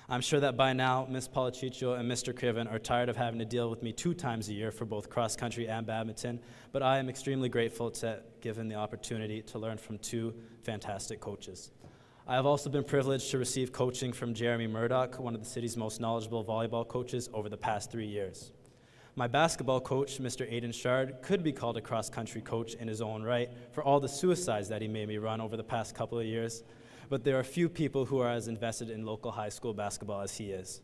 I'm sure that by now, Ms. Policicio and Mr. Criven are tired of having to deal with me 2 times a year for both cross country and badminton, but I am extremely grateful to given the opportunity to learn from 2 fantastic coaches. I have also been privileged to receive coaching from Jeremy Murdoch, one of the city's most knowledgeable volleyball coaches, over the past 3 years. My basketball coach, Mr. Aiden Shard, could be called a cross-country coach in his own right for all the suicides that he made me run over the past couple of years, but there are few people who are as invested in local high school basketball as he is.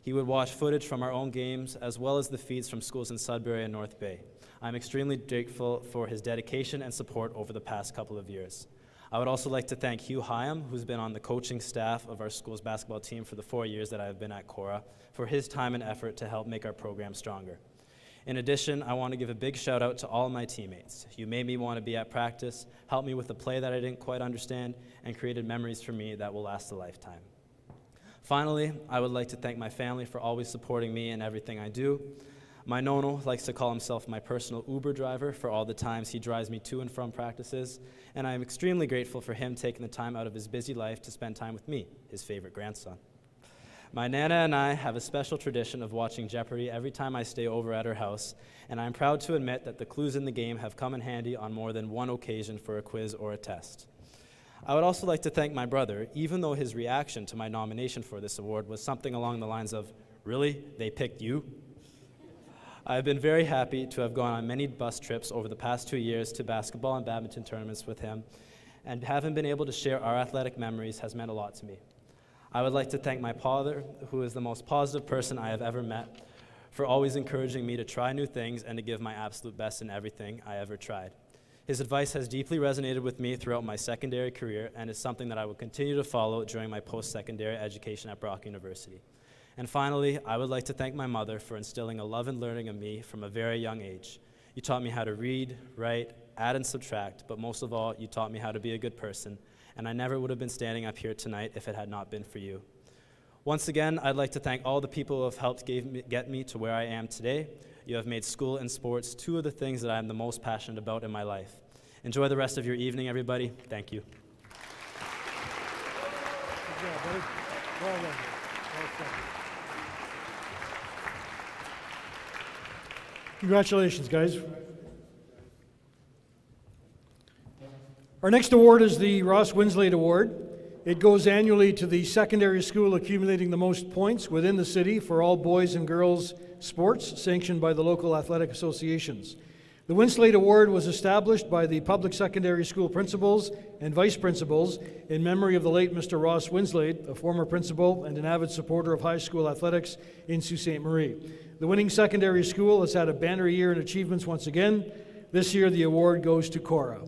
He would watch footage from our own games, as well as the feeds from schools in Sudbury and North Bay. I'm extremely grateful for his dedication and support over the past couple of years. I would also like to thank Hugh Hyam, who's been on the coaching staff of our school's basketball team for the 4 years that I've been at Cora, for his time and effort to help make our program stronger. In addition, I want to give a big shout out to all my teammates. You made me want to be at practice, helped me with a play that I didn't quite understand, and created memories for me that will last a lifetime. Finally, I would like to thank my family for always supporting me in everything I do. My nono likes to call himself my personal Uber driver for all the times he drives me to and from practices, and I am extremely grateful for him taking the time out of his busy life to spend time with me, his favorite grandson. My Nana and I have a special tradition of watching Jeopardy every time I stay over at her house, and I'm proud to admit that the clues in the game have come in handy on more than one occasion for a quiz or a test. I would also like to thank my brother, even though his reaction to my nomination for this award was something along the lines of, "Really? They picked you?" I have been very happy to have gone on many bus trips over the past 2 years to basketball and badminton tournaments with him, and having been able to share our athletic memories has meant a lot to me. I would like to thank my father, who is the most positive person I have ever met, for always encouraging me to try new things and to give my absolute best in everything I ever tried. His advice has deeply resonated with me throughout my secondary career and is something that I will continue to follow during my post-secondary education at Brock University. And finally, I would like to thank my mother for instilling a love and learning in me from a very young age. You taught me how to read, write, add and subtract, but most of all, you taught me how to be a good person, and I never would have been standing up here tonight if it had not been for you. Once again, I'd like to thank all the people who have helped get me to where I am today. You have made school and sports two of the things that I am the most passionate about in my life. Enjoy the rest of your evening, everybody. Thank you. Good job, buddy. Well done. Well done. Congratulations, guys. Our next award is the Ross Winslade Award. It goes annually to the secondary school accumulating the most points within the city for all boys and girls sports sanctioned by the local athletic associations. The Winslade Award was established by the public secondary school principals and vice principals in memory of the late Mr. Ross Winslade, a former principal and an avid supporter of high school athletics in Sault Ste. Marie. The winning secondary school has had a banner year in achievements once again. This year, the award goes to Cora.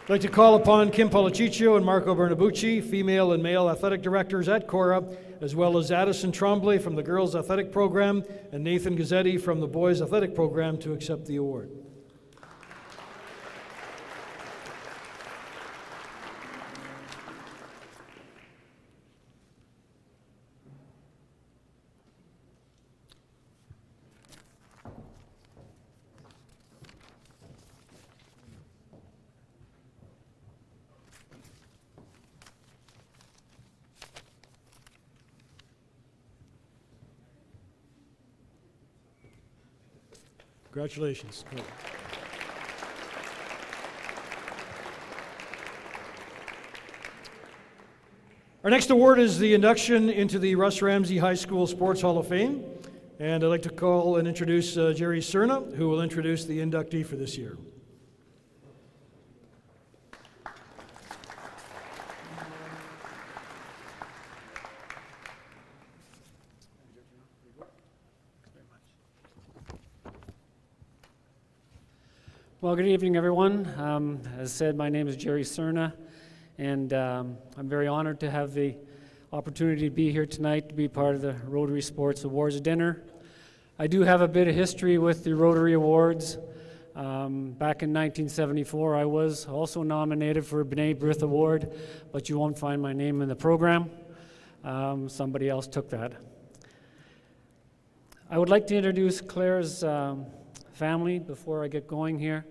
I'd like to call upon Kim Policicio and Marco Bernabucci, female and male athletic directors at Cora, as well as Addison Tremblay from the girls' athletic program and Nathan Gazzetti from the boys' athletic program to accept the award. Congratulations. Our next award is the induction into the Russ Ramsey High School Sports Hall of Fame. And I'd like to call and introduce Jerry Cerna, who will introduce the inductee for this year. Well, good evening, everyone. As said, my name is Jerry Cerna, and I'm very honored to have the opportunity to be here tonight to be part of the Rotary Sports Awards dinner. I do have a bit of history with the Rotary Awards. Back in 1974, I was also nominated for a B'nai B'rith Award, but you won't find my name in the program. Somebody else took that. I would like to introduce Claire's family before I get going here.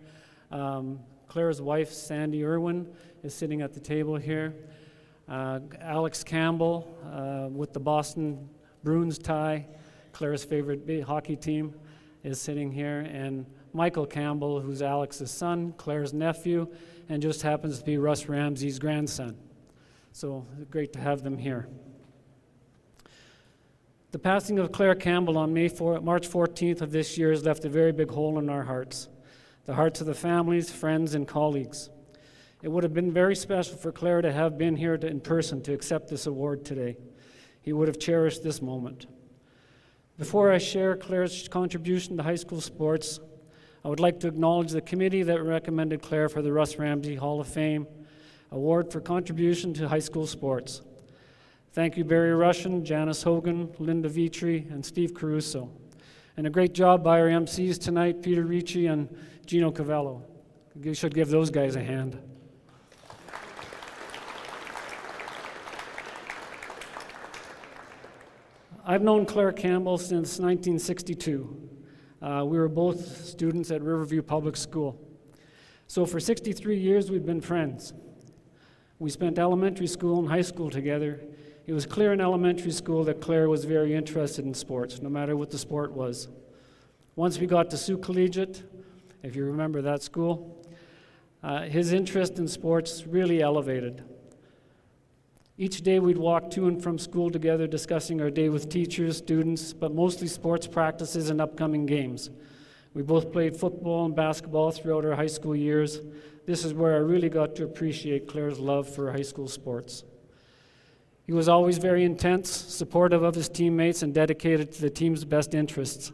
Claire's wife, Sandy Irwin, is sitting at the table here. Alex Campbell with the Boston Bruins tie, Claire's favorite hockey team, is sitting here. And Michael Campbell, who's Alex's son, Claire's nephew, and just happens to be Russ Ramsey's grandson. So great to have them here. The passing of Claire Campbell on March 14th of this year has left a very big hole in our hearts, the hearts of the families, friends, and colleagues. It would have been very special for Claire to have been here in person to accept this award today. He would have cherished this moment. Before I share Claire's contribution to high school sports, I would like to acknowledge the committee that recommended Claire for the Russ Ramsey Hall of Fame Award for contribution to high school sports. Thank you, Barry Russian, Janice Hogan, Linda Vitri, and Steve Caruso. And a great job by our MCs tonight, Peter Ricci and Gino Cavallo. You should give those guys a hand. I've known Claire Campbell since 1962. We were both students at Riverview Public School. So for 63 years, we've been friends. We spent elementary school and high school together. It was clear in elementary school that Claire was very interested in sports, no matter what the sport was. Once we got to Sault Collegiate, if you remember that school, his interest in sports really elevated. Each day we'd walk to and from school together, discussing our day with teachers, students, but mostly sports practices and upcoming games. We both played football and basketball throughout our high school years. This is where I really got to appreciate Claire's love for high school sports. He was always very intense, supportive of his teammates, and dedicated to the team's best interests.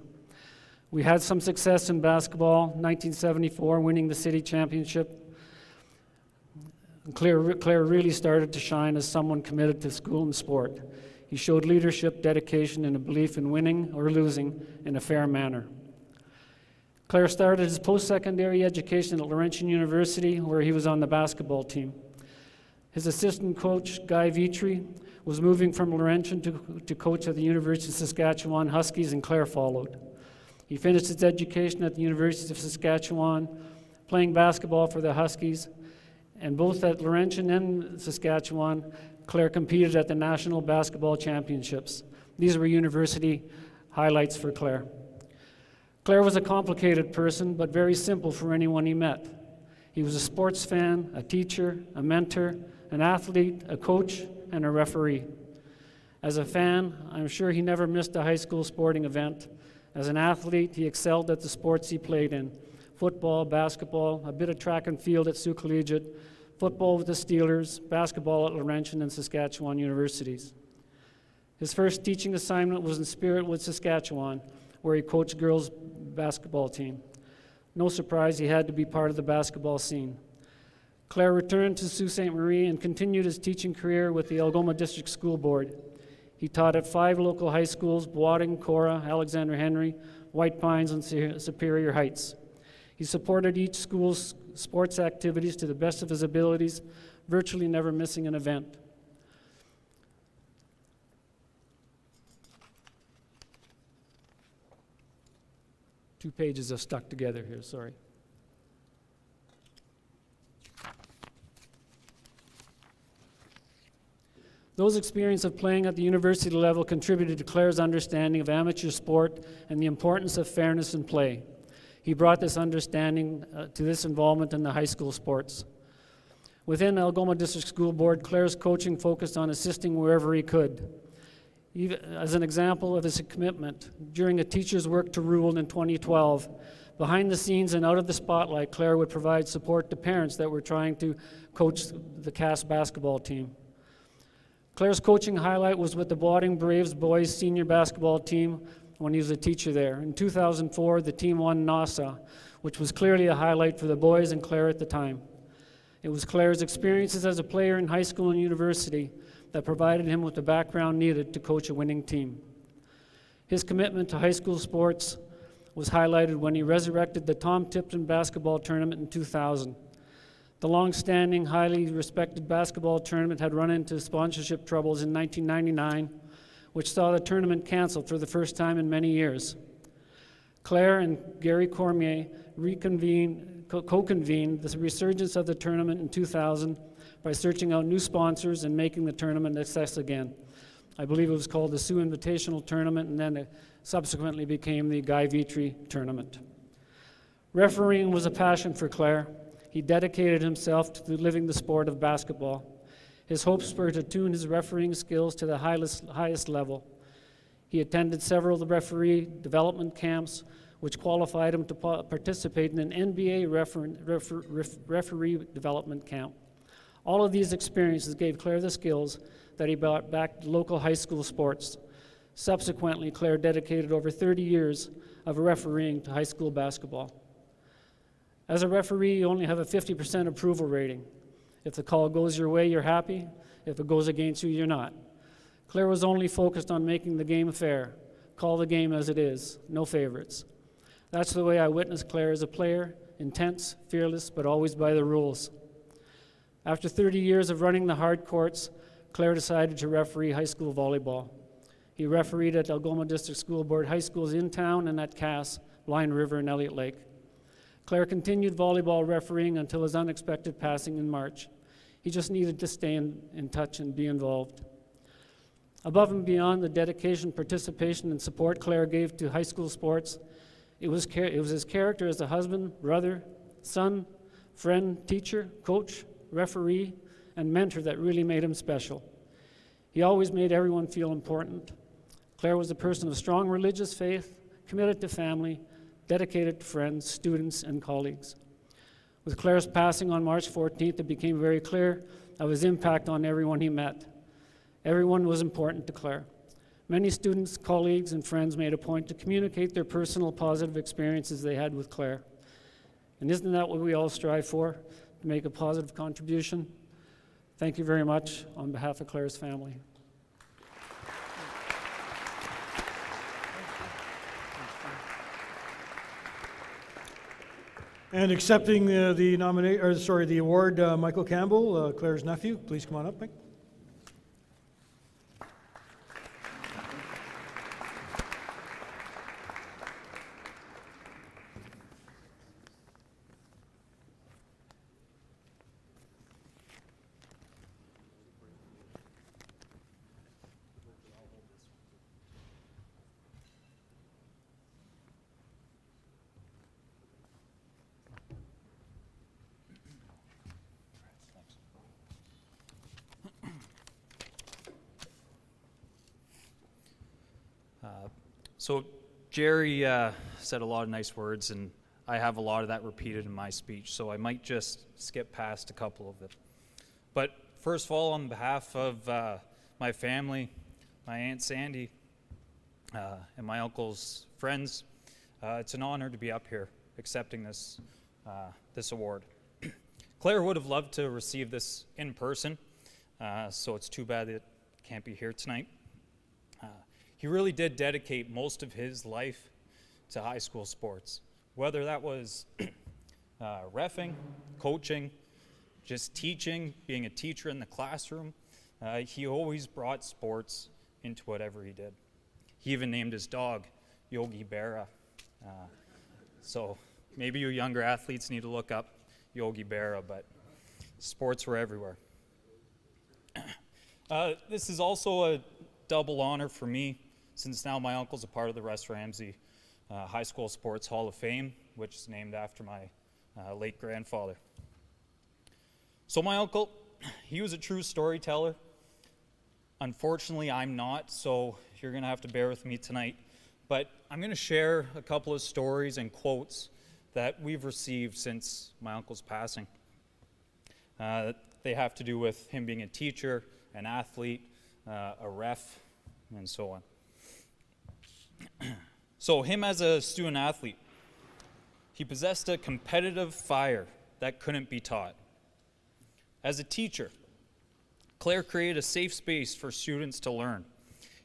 We had some success in basketball, 1974, winning the city championship. Claire really started to shine as someone committed to school and sport. He showed leadership, dedication, and a belief in winning or losing in a fair manner. Claire started his post-secondary education at Laurentian University, where he was on the basketball team. His assistant coach, Guy Vitri, was moving from Laurentian to coach at the University of Saskatchewan Huskies, and Claire followed. He finished his education at the University of Saskatchewan, playing basketball for the Huskies, and both at Laurentian and Saskatchewan, Claire competed at the National Basketball Championships. These were university highlights for Claire. Claire was a complicated person, but very simple for anyone he met. He was a sports fan, a teacher, a mentor, an athlete, a coach, and a referee. As a fan, I'm sure he never missed a high school sporting event. As an athlete, he excelled at the sports he played in: football, basketball, a bit of track and field at Sault Collegiate, football with the Steelers, basketball at Laurentian and Saskatchewan universities. His first teaching assignment was in Spiritwood, Saskatchewan, where he coached girls' basketball team. No surprise, he had to be part of the basketball scene. Claire returned to Sault Ste. Marie and continued his teaching career with the Algoma District School Board. He taught at 5 local high schools: Boarding, Cora, Alexander Henry, White Pines, and Superior Heights. He supported each school's sports activities to the best of his abilities, virtually never missing an event. Two pages are stuck together here, sorry. Those experiences of playing at the university level contributed to Claire's understanding of amateur sport and the importance of fairness in play. He brought this understanding to this involvement in the high school sports. Within Algoma District School Board, Claire's coaching focused on assisting wherever he could. Even as an example of his commitment, during a teacher's work to rule in 2012, behind the scenes and out of the spotlight, Claire would provide support to parents that were trying to coach the Cass basketball team. Claire's coaching highlight was with the Boarding Braves boys senior basketball team when he was a teacher there. In 2004, the team won Nassau, which was clearly a highlight for the boys and Claire at the time. It was Claire's experiences as a player in high school and university that provided him with the background needed to coach a winning team. His commitment to high school sports was highlighted when he resurrected the Tom Tipton basketball tournament in 2000. The long-standing, highly respected basketball tournament had run into sponsorship troubles in 1999, which saw the tournament canceled for the first time in many years. Claire and Gary Cormier co-convened the resurgence of the tournament in 2000 by searching out new sponsors and making the tournament a success again. I believe it was called the Sioux Invitational Tournament, and then it subsequently became the Guy Vitri Tournament. Refereeing was a passion for Claire. He dedicated himself to living the sport of basketball. His hopes were to tune his refereeing skills to the highest level. He attended several of the referee development camps, which qualified him to participate in an NBA referee development camp. All of these experiences gave Claire the skills that he brought back to local high school sports. Subsequently, Claire dedicated over 30 years of refereeing to high school basketball. As a referee, you only have a 50% approval rating. If the call goes your way, you're happy. If it goes against you, you're not. Claire was only focused on making the game fair. Call the game as it is, no favorites. That's the way I witnessed Claire as a player, intense, fearless, but always by the rules. After 30 years of running the hard courts, Claire decided to referee high school volleyball. He refereed at Algoma District School Board high schools in town and at Cass, Blind River, and Elliott Lake. Claire continued volleyball refereeing until his unexpected passing in March. He just needed to stay in touch and be involved. Above and beyond the dedication, participation, and support Claire gave to high school sports, it was his character as a husband, brother, son, friend, teacher, coach, referee, and mentor that really made him special. He always made everyone feel important. Claire was a person of strong religious faith, committed to family, dedicated to friends, students, and colleagues. With Claire's passing on March 14th, it became very clear of his impact on everyone he met. Everyone was important to Claire. Many students, colleagues, and friends made a point to communicate their personal positive experiences they had with Claire. And isn't that what we all strive for, to make a positive contribution? Thank you very much on behalf of Claire's family. And accepting the award, Michael Campbell, Claire's nephew. Please come on up, Mike. So Jerry said a lot of nice words, and I have a lot of that repeated in my speech, so I might just skip past a couple of it. But first of all, on behalf of my family, my Aunt Sandy, and my uncle's friends, it's an honor to be up here accepting this award. Claire would have loved to receive this in person, so it's too bad that it can't be here tonight. He really did dedicate most of his life to high school sports, whether that was reffing, coaching, just teaching, being a teacher in the classroom. He always brought sports into whatever he did. He even named his dog Yogi Berra. So maybe you younger athletes need to look up Yogi Berra, but sports were everywhere. This is also a double honor for me, since now my uncle's a part of the Russ Ramsey High School Sports Hall of Fame, which is named after my late grandfather. So my uncle, he was a true storyteller. Unfortunately, I'm not, so you're going to have to bear with me tonight. But I'm going to share a couple of stories and quotes that we've received since my uncle's passing. They have to do with him being a teacher, an athlete, a ref, and so on. So him as a student athlete, he possessed a competitive fire that couldn't be taught. As a teacher, Claire created a safe space for students to learn.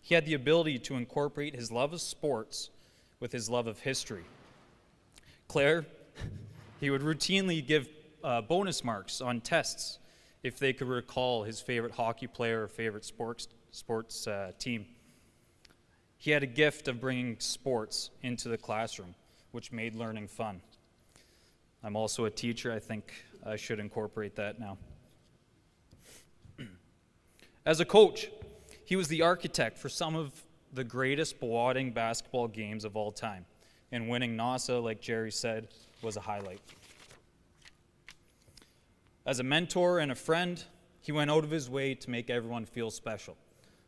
He had the ability to incorporate his love of sports with his love of history. Claire, he would routinely give bonus marks on tests if they could recall his favorite hockey player or favorite sports team. He had a gift of bringing sports into the classroom, which made learning fun. I'm also a teacher. I think I should incorporate that now. As a coach, he was the architect for some of the greatest Boating basketball games of all time, and winning NASA, like Jerry said, was a highlight. As a mentor and a friend, he went out of his way to make everyone feel special.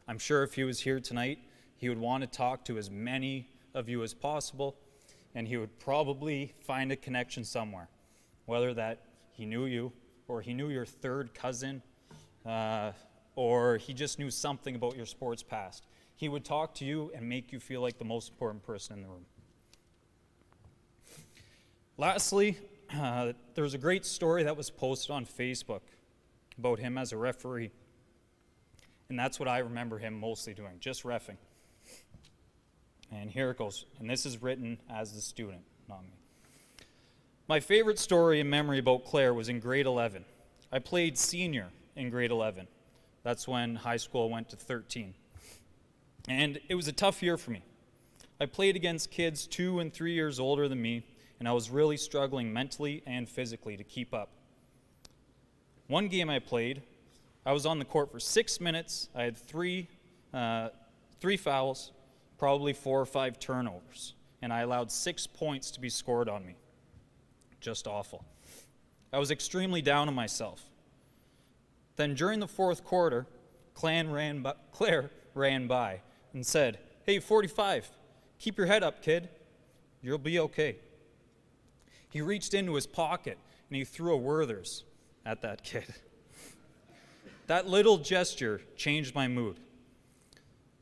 I'm sure if he was here tonight, he would want to talk to as many of you as possible, and he would probably find a connection somewhere, whether that he knew you, or he knew your third cousin, or he just knew something about your sports past. He would talk to you and make you feel like the most important person in the room. Lastly, there was a great story that was posted on Facebook about him as a referee. And that's what I remember him mostly doing, just reffing. And here it goes. And this is written as the student, not me. My favorite story and memory about Claire was in grade 11. I played senior in grade 11. That's when high school went to 13. And it was a tough year for me. I played against kids 2 and 3 years older than me, and I was really struggling mentally and physically to keep up. One game I played, I was on the court for 6 minutes. I had three fouls, probably 4 or 5 turnovers, and I allowed 6 points to be scored on me. Just awful. I was extremely down on myself. Then during the fourth quarter, Claire ran by and said, "Hey, 45, keep your head up, kid. You'll be okay." He reached into his pocket and he threw a Werther's at that kid. That little gesture changed my mood.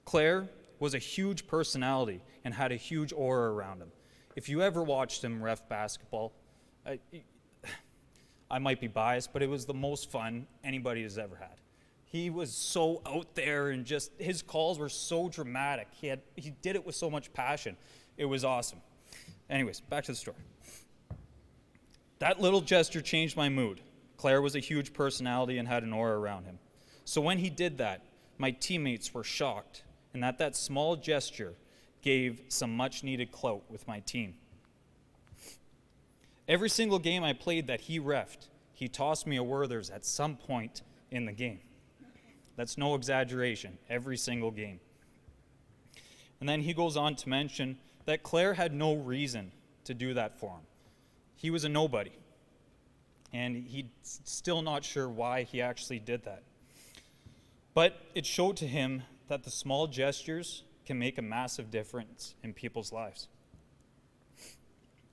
Claire was a huge personality and had a huge aura around him. If you ever watched him ref basketball, I might be biased, but it was the most fun anybody has ever had. He was so out there and just, his calls were so dramatic. He did it with so much passion. It was awesome. Anyways, back to the story. That little gesture changed my mood. Claire was a huge personality and had an aura around him. So when he did that, my teammates were shocked, and that small gesture gave some much-needed clout with my team. Every single game I played that he reffed, he tossed me a Werther's at some point in the game. That's no exaggeration, every single game. And then he goes on to mention that Claire had no reason to do that for him. He was a nobody, and he's still not sure why he actually did that. But it showed to him that the small gestures can make a massive difference in people's lives.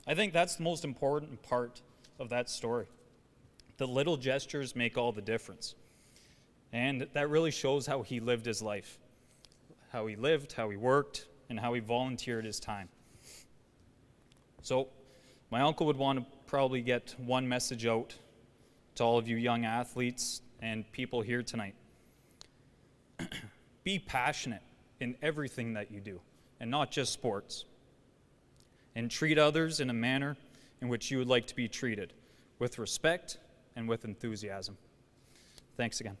I think that's the most important part of that story. The little gestures make all the difference. And that really shows how he lived his life. How he lived, how he worked, and how he volunteered his time. So, my uncle would want to probably get one message out to all of you young athletes and people here tonight. Be passionate in everything that you do, and not just sports. And treat others in a manner in which you would like to be treated, with respect and with enthusiasm. Thanks again.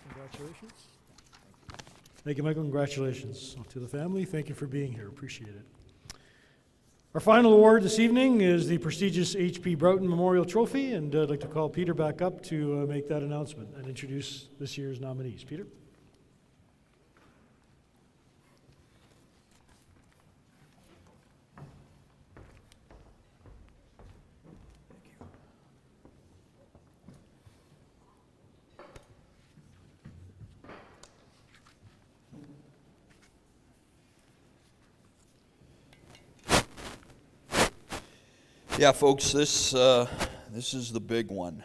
Congratulations. Thank you, Michael. Congratulations to the family. Thank you for being here. Appreciate it. Our final award this evening is the prestigious H.P. Broughton Memorial Trophy, and I'd like to call Peter back up to make that announcement and introduce this year's nominees. Peter? Yeah, folks, this is the big one.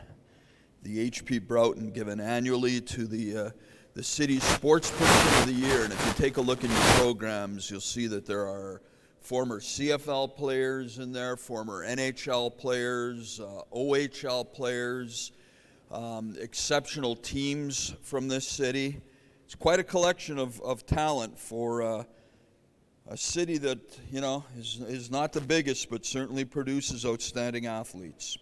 The H.P. Broughton, given annually to the city's sports person of the year. And if you take a look in your programs, you'll see that there are former CFL players in there, former NHL players, OHL players, exceptional teams from this city. It's quite a collection of talent for a city that, you know, is not the biggest, but certainly produces outstanding athletes.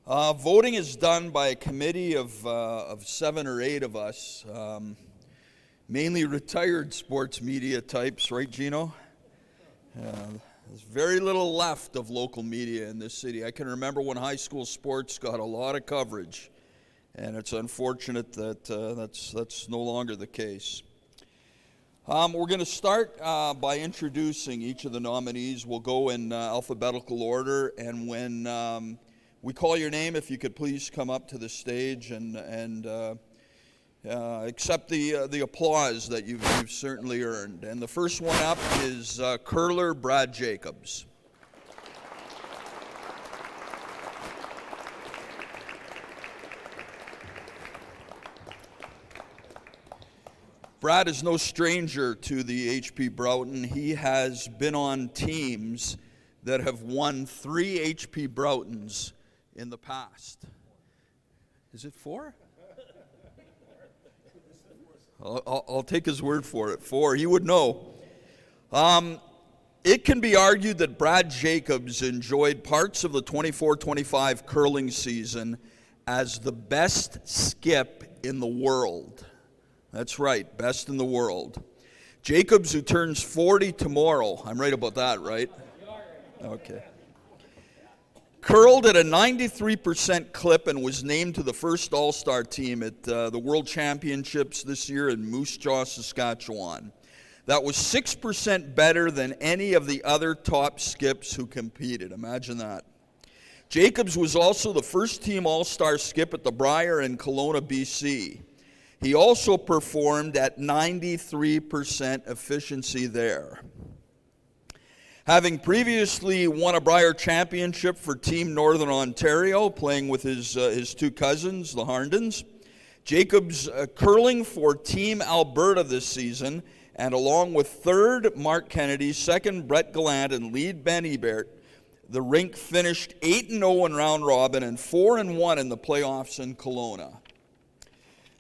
Voting is done by a committee of 7 or 8 of us, mainly retired sports media types, right, Gino? There's very little left of local media in this city. I can remember when high school sports got a lot of coverage, and it's unfortunate that that's no longer the case. We're going to start by introducing each of the nominees. We'll go in alphabetical order, and when we call your name, if you could please come up to the stage and accept the applause that you've certainly earned. And the first one up is curler Brad Jacobs. Brad is no stranger to the HP Broughton. He has been on teams that have won 3 HP Broughtons in the past. Is it 4? I'll take his word for it. 4, he would know. It can be argued that Brad Jacobs enjoyed parts of the 24-25 curling season as the best skip in the world. That's right, best in the world. Jacobs, who turns 40 tomorrow, I'm right about that, right? Okay. Curled at a 93% clip and was named to the first All-Star team at the World Championships this year in Moose Jaw, Saskatchewan. That was 6% better than any of the other top skips who competed. Imagine that. Jacobs was also the first team All-Star skip at the Brier in Kelowna, BC. He also performed at 93% efficiency there. Having previously won a Brier championship for Team Northern Ontario, playing with his 2 cousins, the Harndens, Jacobs curling for Team Alberta this season, and along with 3rd Mark Kennedy, 2nd Brett Gallant, and lead Ben Ebert, the rink finished 8-0 in round robin and 4-1 in the playoffs in Kelowna.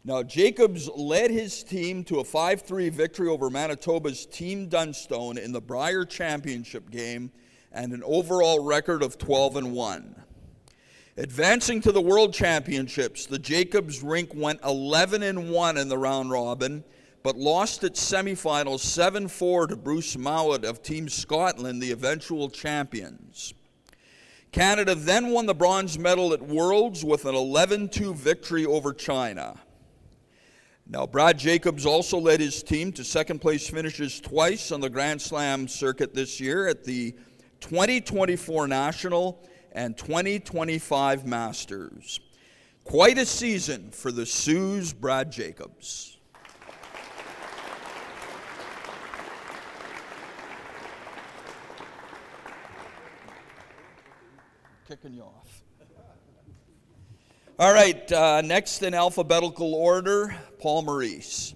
Now, Jacobs led his team to a 5-3 victory over Manitoba's Team Dunstone in the Brier Championship game and an overall record of 12-1. Advancing to the World Championships, the Jacobs rink went 11-1 in the round robin, but lost its semifinals 7-4 to Bruce Mowat of Team Scotland, the eventual champions. Canada then won the bronze medal at Worlds with an 11-2 victory over China. Now, Brad Jacobs also led his team to second-place finishes twice on the Grand Slam circuit this year at the 2024 National and 2025 Masters. Quite a season for the Sioux's Brad Jacobs. Kicking you off. All right, next in alphabetical order, Paul Maurice.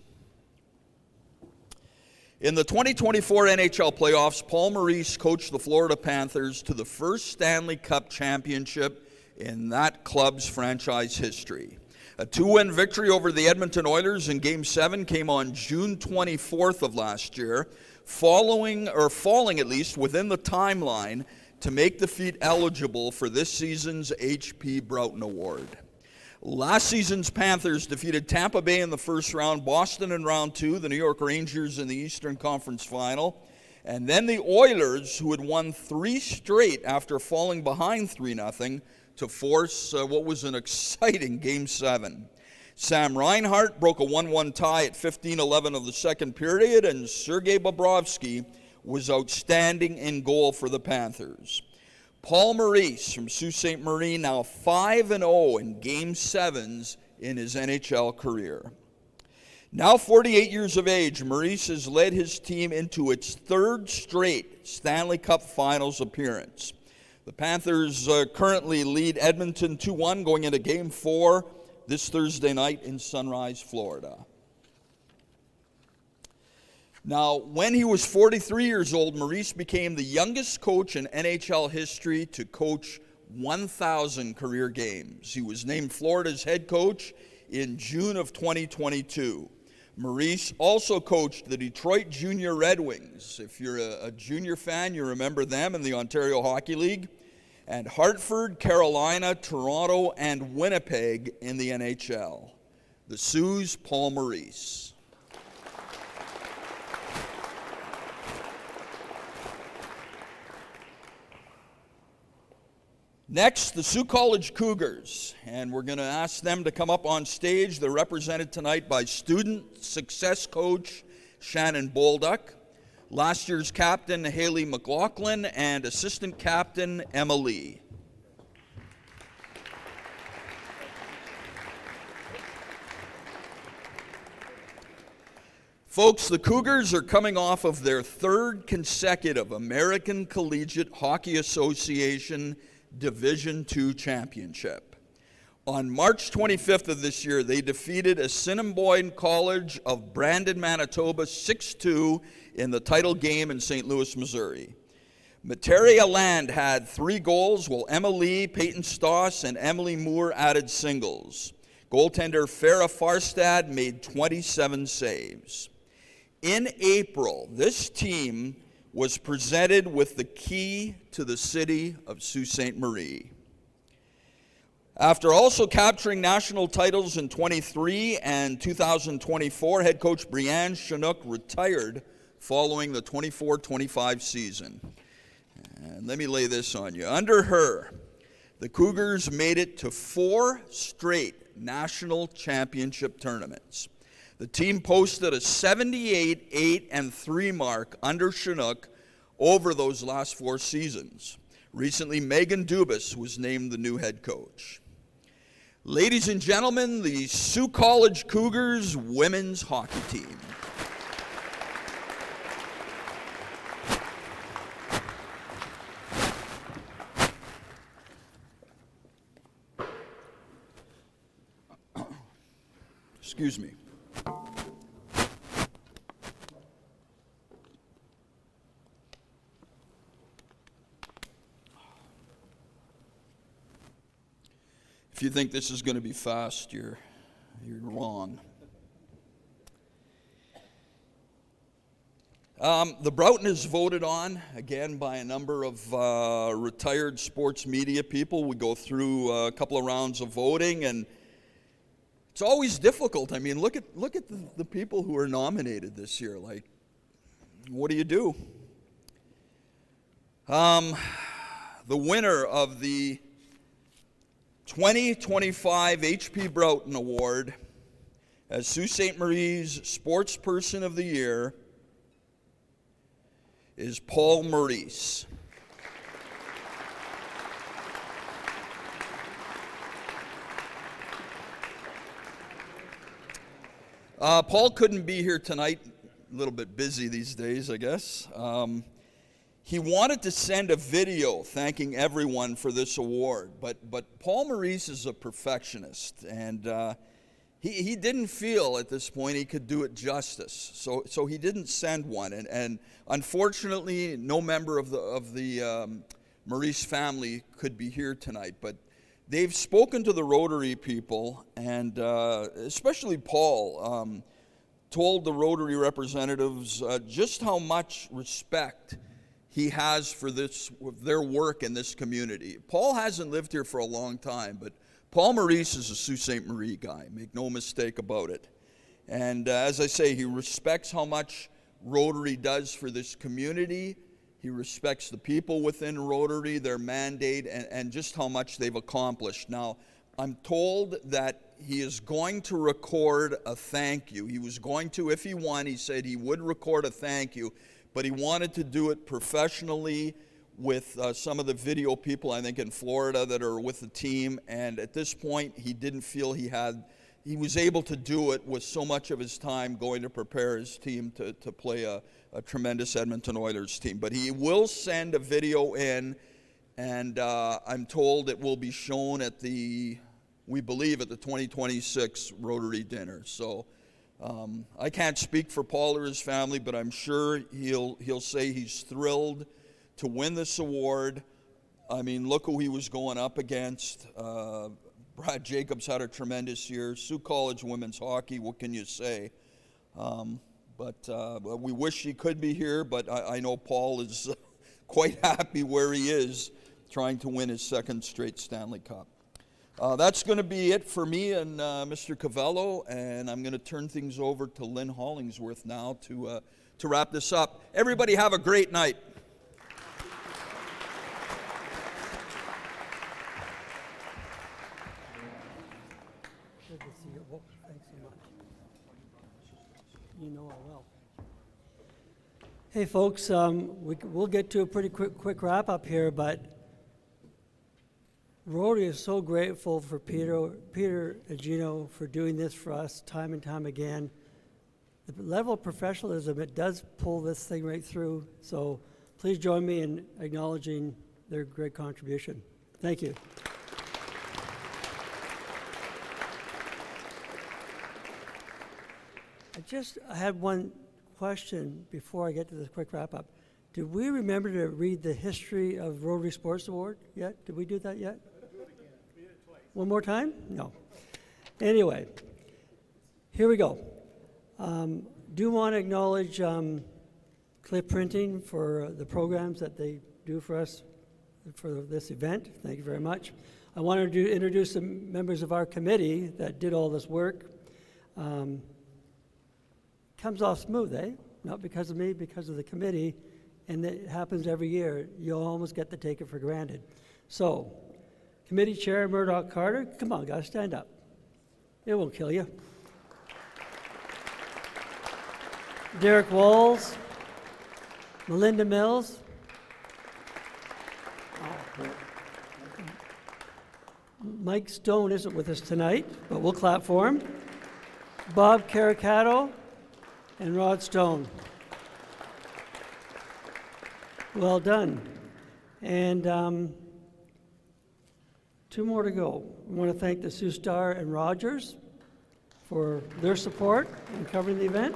In the 2024 NHL playoffs, Paul Maurice coached the Florida Panthers to the first Stanley Cup championship in that club's franchise history. A 2-win victory over the Edmonton Oilers in Game 7 came on June 24th of last year, falling at least within the timeline to make the feat eligible for this season's HP Broughton Award. Last season's Panthers defeated Tampa Bay in the first round, Boston in round 2, the New York Rangers in the Eastern Conference Final, and then the Oilers, who had won 3 straight after falling behind 3-0, to force what was an exciting Game 7. Sam Reinhart broke a 1-1 tie at 15:11 of the second period, and Sergei Bobrovsky was outstanding in goal for the Panthers. Paul Maurice from Sault Ste. Marie now 5-0 in Game 7s in his NHL career. Now 48 years of age, Maurice has led his team into its 3rd straight Stanley Cup Finals appearance. The Panthers currently lead Edmonton 2-1 going into Game 4 this Thursday night in Sunrise, Florida. Now, when he was 43 years old, Maurice became the youngest coach in NHL history to coach 1,000 career games. He was named Florida's head coach in June of 2022. Maurice also coached the Detroit Junior Red Wings. If you're a junior fan, you remember them in the Ontario Hockey League. And Hartford, Carolina, Toronto, and Winnipeg in the NHL. The Sioux's Paul Maurice. Next, the Sault College Cougars, and we're going to ask them to come up on stage. They're represented tonight by student success coach Shannon Bolduck, last year's captain Haley McLaughlin, and assistant captain Emma Lee. Folks, the Cougars are coming off of their third consecutive American Collegiate Hockey Association Division II championship. On March 25th of this year, they defeated Assiniboine College of Brandon, Manitoba 6-2 in the title game in St. Louis, Missouri. Materia Land had 3 goals, while Emma Lee, Peyton Stoss, and Emily Moore added singles. Goaltender Farah Farstad made 27 saves. In April, this team was presented with the key to the city of Sault Ste. Marie. After also capturing national titles in 23 and 2024, head coach Brianne Chinook retired following the 24-25 season. And let me lay this on you. Under her, the Cougars made it to 4 straight national championship tournaments. The team posted a 78, 8, and 3 mark under Chinook over those last 4 seasons. Recently, Megan Dubas was named the new head coach. Ladies and gentlemen, the Sault College Cougars women's hockey team. Excuse me. If you think this is going to be fast, you're wrong. The Broughton is voted on, again, by a number of retired sports media people. We go through a couple of rounds of voting, and it's always difficult. I mean, look at the people who are nominated this year. Like, what do you do? The winner of the 2025 H.P. Broughton Award as Sault Ste. Marie's Sports Person of the Year is Paul Maurice. Paul couldn't be here tonight, a little bit busy these days, I guess. He wanted to send a video thanking everyone for this award, but Paul Maurice is a perfectionist, and he didn't feel at this point he could do it justice, so he didn't send one, and unfortunately, no member of the Maurice family could be here tonight, but they've spoken to the Rotary people, and especially Paul told the Rotary representatives just how much respect he has for their work in this community. Paul hasn't lived here for a long time, but Paul Maurice is a Sault Ste. Marie guy, make no mistake about it. And as I say, he respects how much Rotary does for this community. He respects the people within Rotary, their mandate, and just how much they've accomplished. Now, I'm told that he is going to record a thank you. He was going to, if he won, he said he would record a thank you, but he wanted to do it professionally with some of the video people, I think, in Florida that are with the team. And at this point, he didn't feel he was able to do it with so much of his time going to prepare his team to play a tremendous Edmonton Oilers team. But he will send a video in, and I'm told it will be shown at we believe at the 2026 Rotary dinner. So I can't speak for Paul or his family, but I'm sure he'll say he's thrilled to win this award. I mean, look who he was going up against. Brad Jacobs had a tremendous year. Sault College women's hockey, what can you say? But we wish he could be here, but I know Paul is quite happy where he is, trying to win his 2nd straight Stanley Cup. That's going to be it for me and Mr. Cavello, and I'm going to turn things over to Lynn Hollingsworth now to wrap this up. Everybody have a great night. Hey, folks, we'll get to a pretty quick wrap up here, but Rotary is so grateful for Peter and Gino for doing this for us time and time again. The level of professionalism, it does pull this thing right through. So please join me in acknowledging their great contribution. Thank you. I had one question before I get to this quick wrap up. Did we remember to read the history of Rotary Sports Award yet? Did we do that yet? Do it again. We did it twice. One more time? No. Anyway, here we go. Do want to acknowledge Clip Printing for the programs that they do for us for this event. Thank you very much. I wanted to introduce the members of our committee that did all this work. Comes off smooth, eh? Not because of me, because of the committee, and it happens every year. You'll almost get to take it for granted. So, Committee Chair Murdoch Carter, come on, guys, stand up. It won't kill you. Derek Walls, Melinda Mills. Mike Stone isn't with us tonight, but we'll clap for him. Bob Caricato and Rod Stone. Well done. And two more to go. I want to thank the Sioux Star and Rogers for their support in covering the event.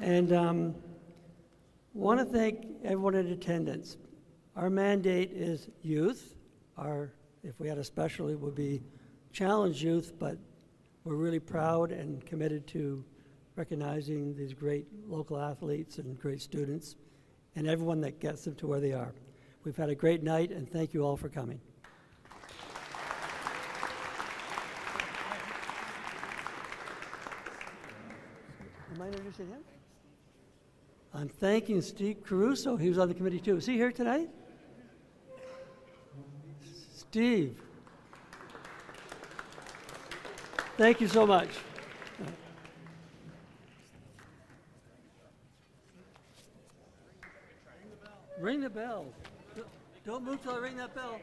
And want to thank everyone in attendance. Our mandate is youth. If we had a special, it would be challenge youth, but we're really proud and committed to recognizing these great local athletes and great students and everyone that gets them to where they are. We've had a great night, and thank you all for coming. Am I introducing him? I'm thanking Steve Caruso. He was on the committee too. Is he here tonight? Steve. Thank you so much. Ring the bell. Don't move till I ring that bell.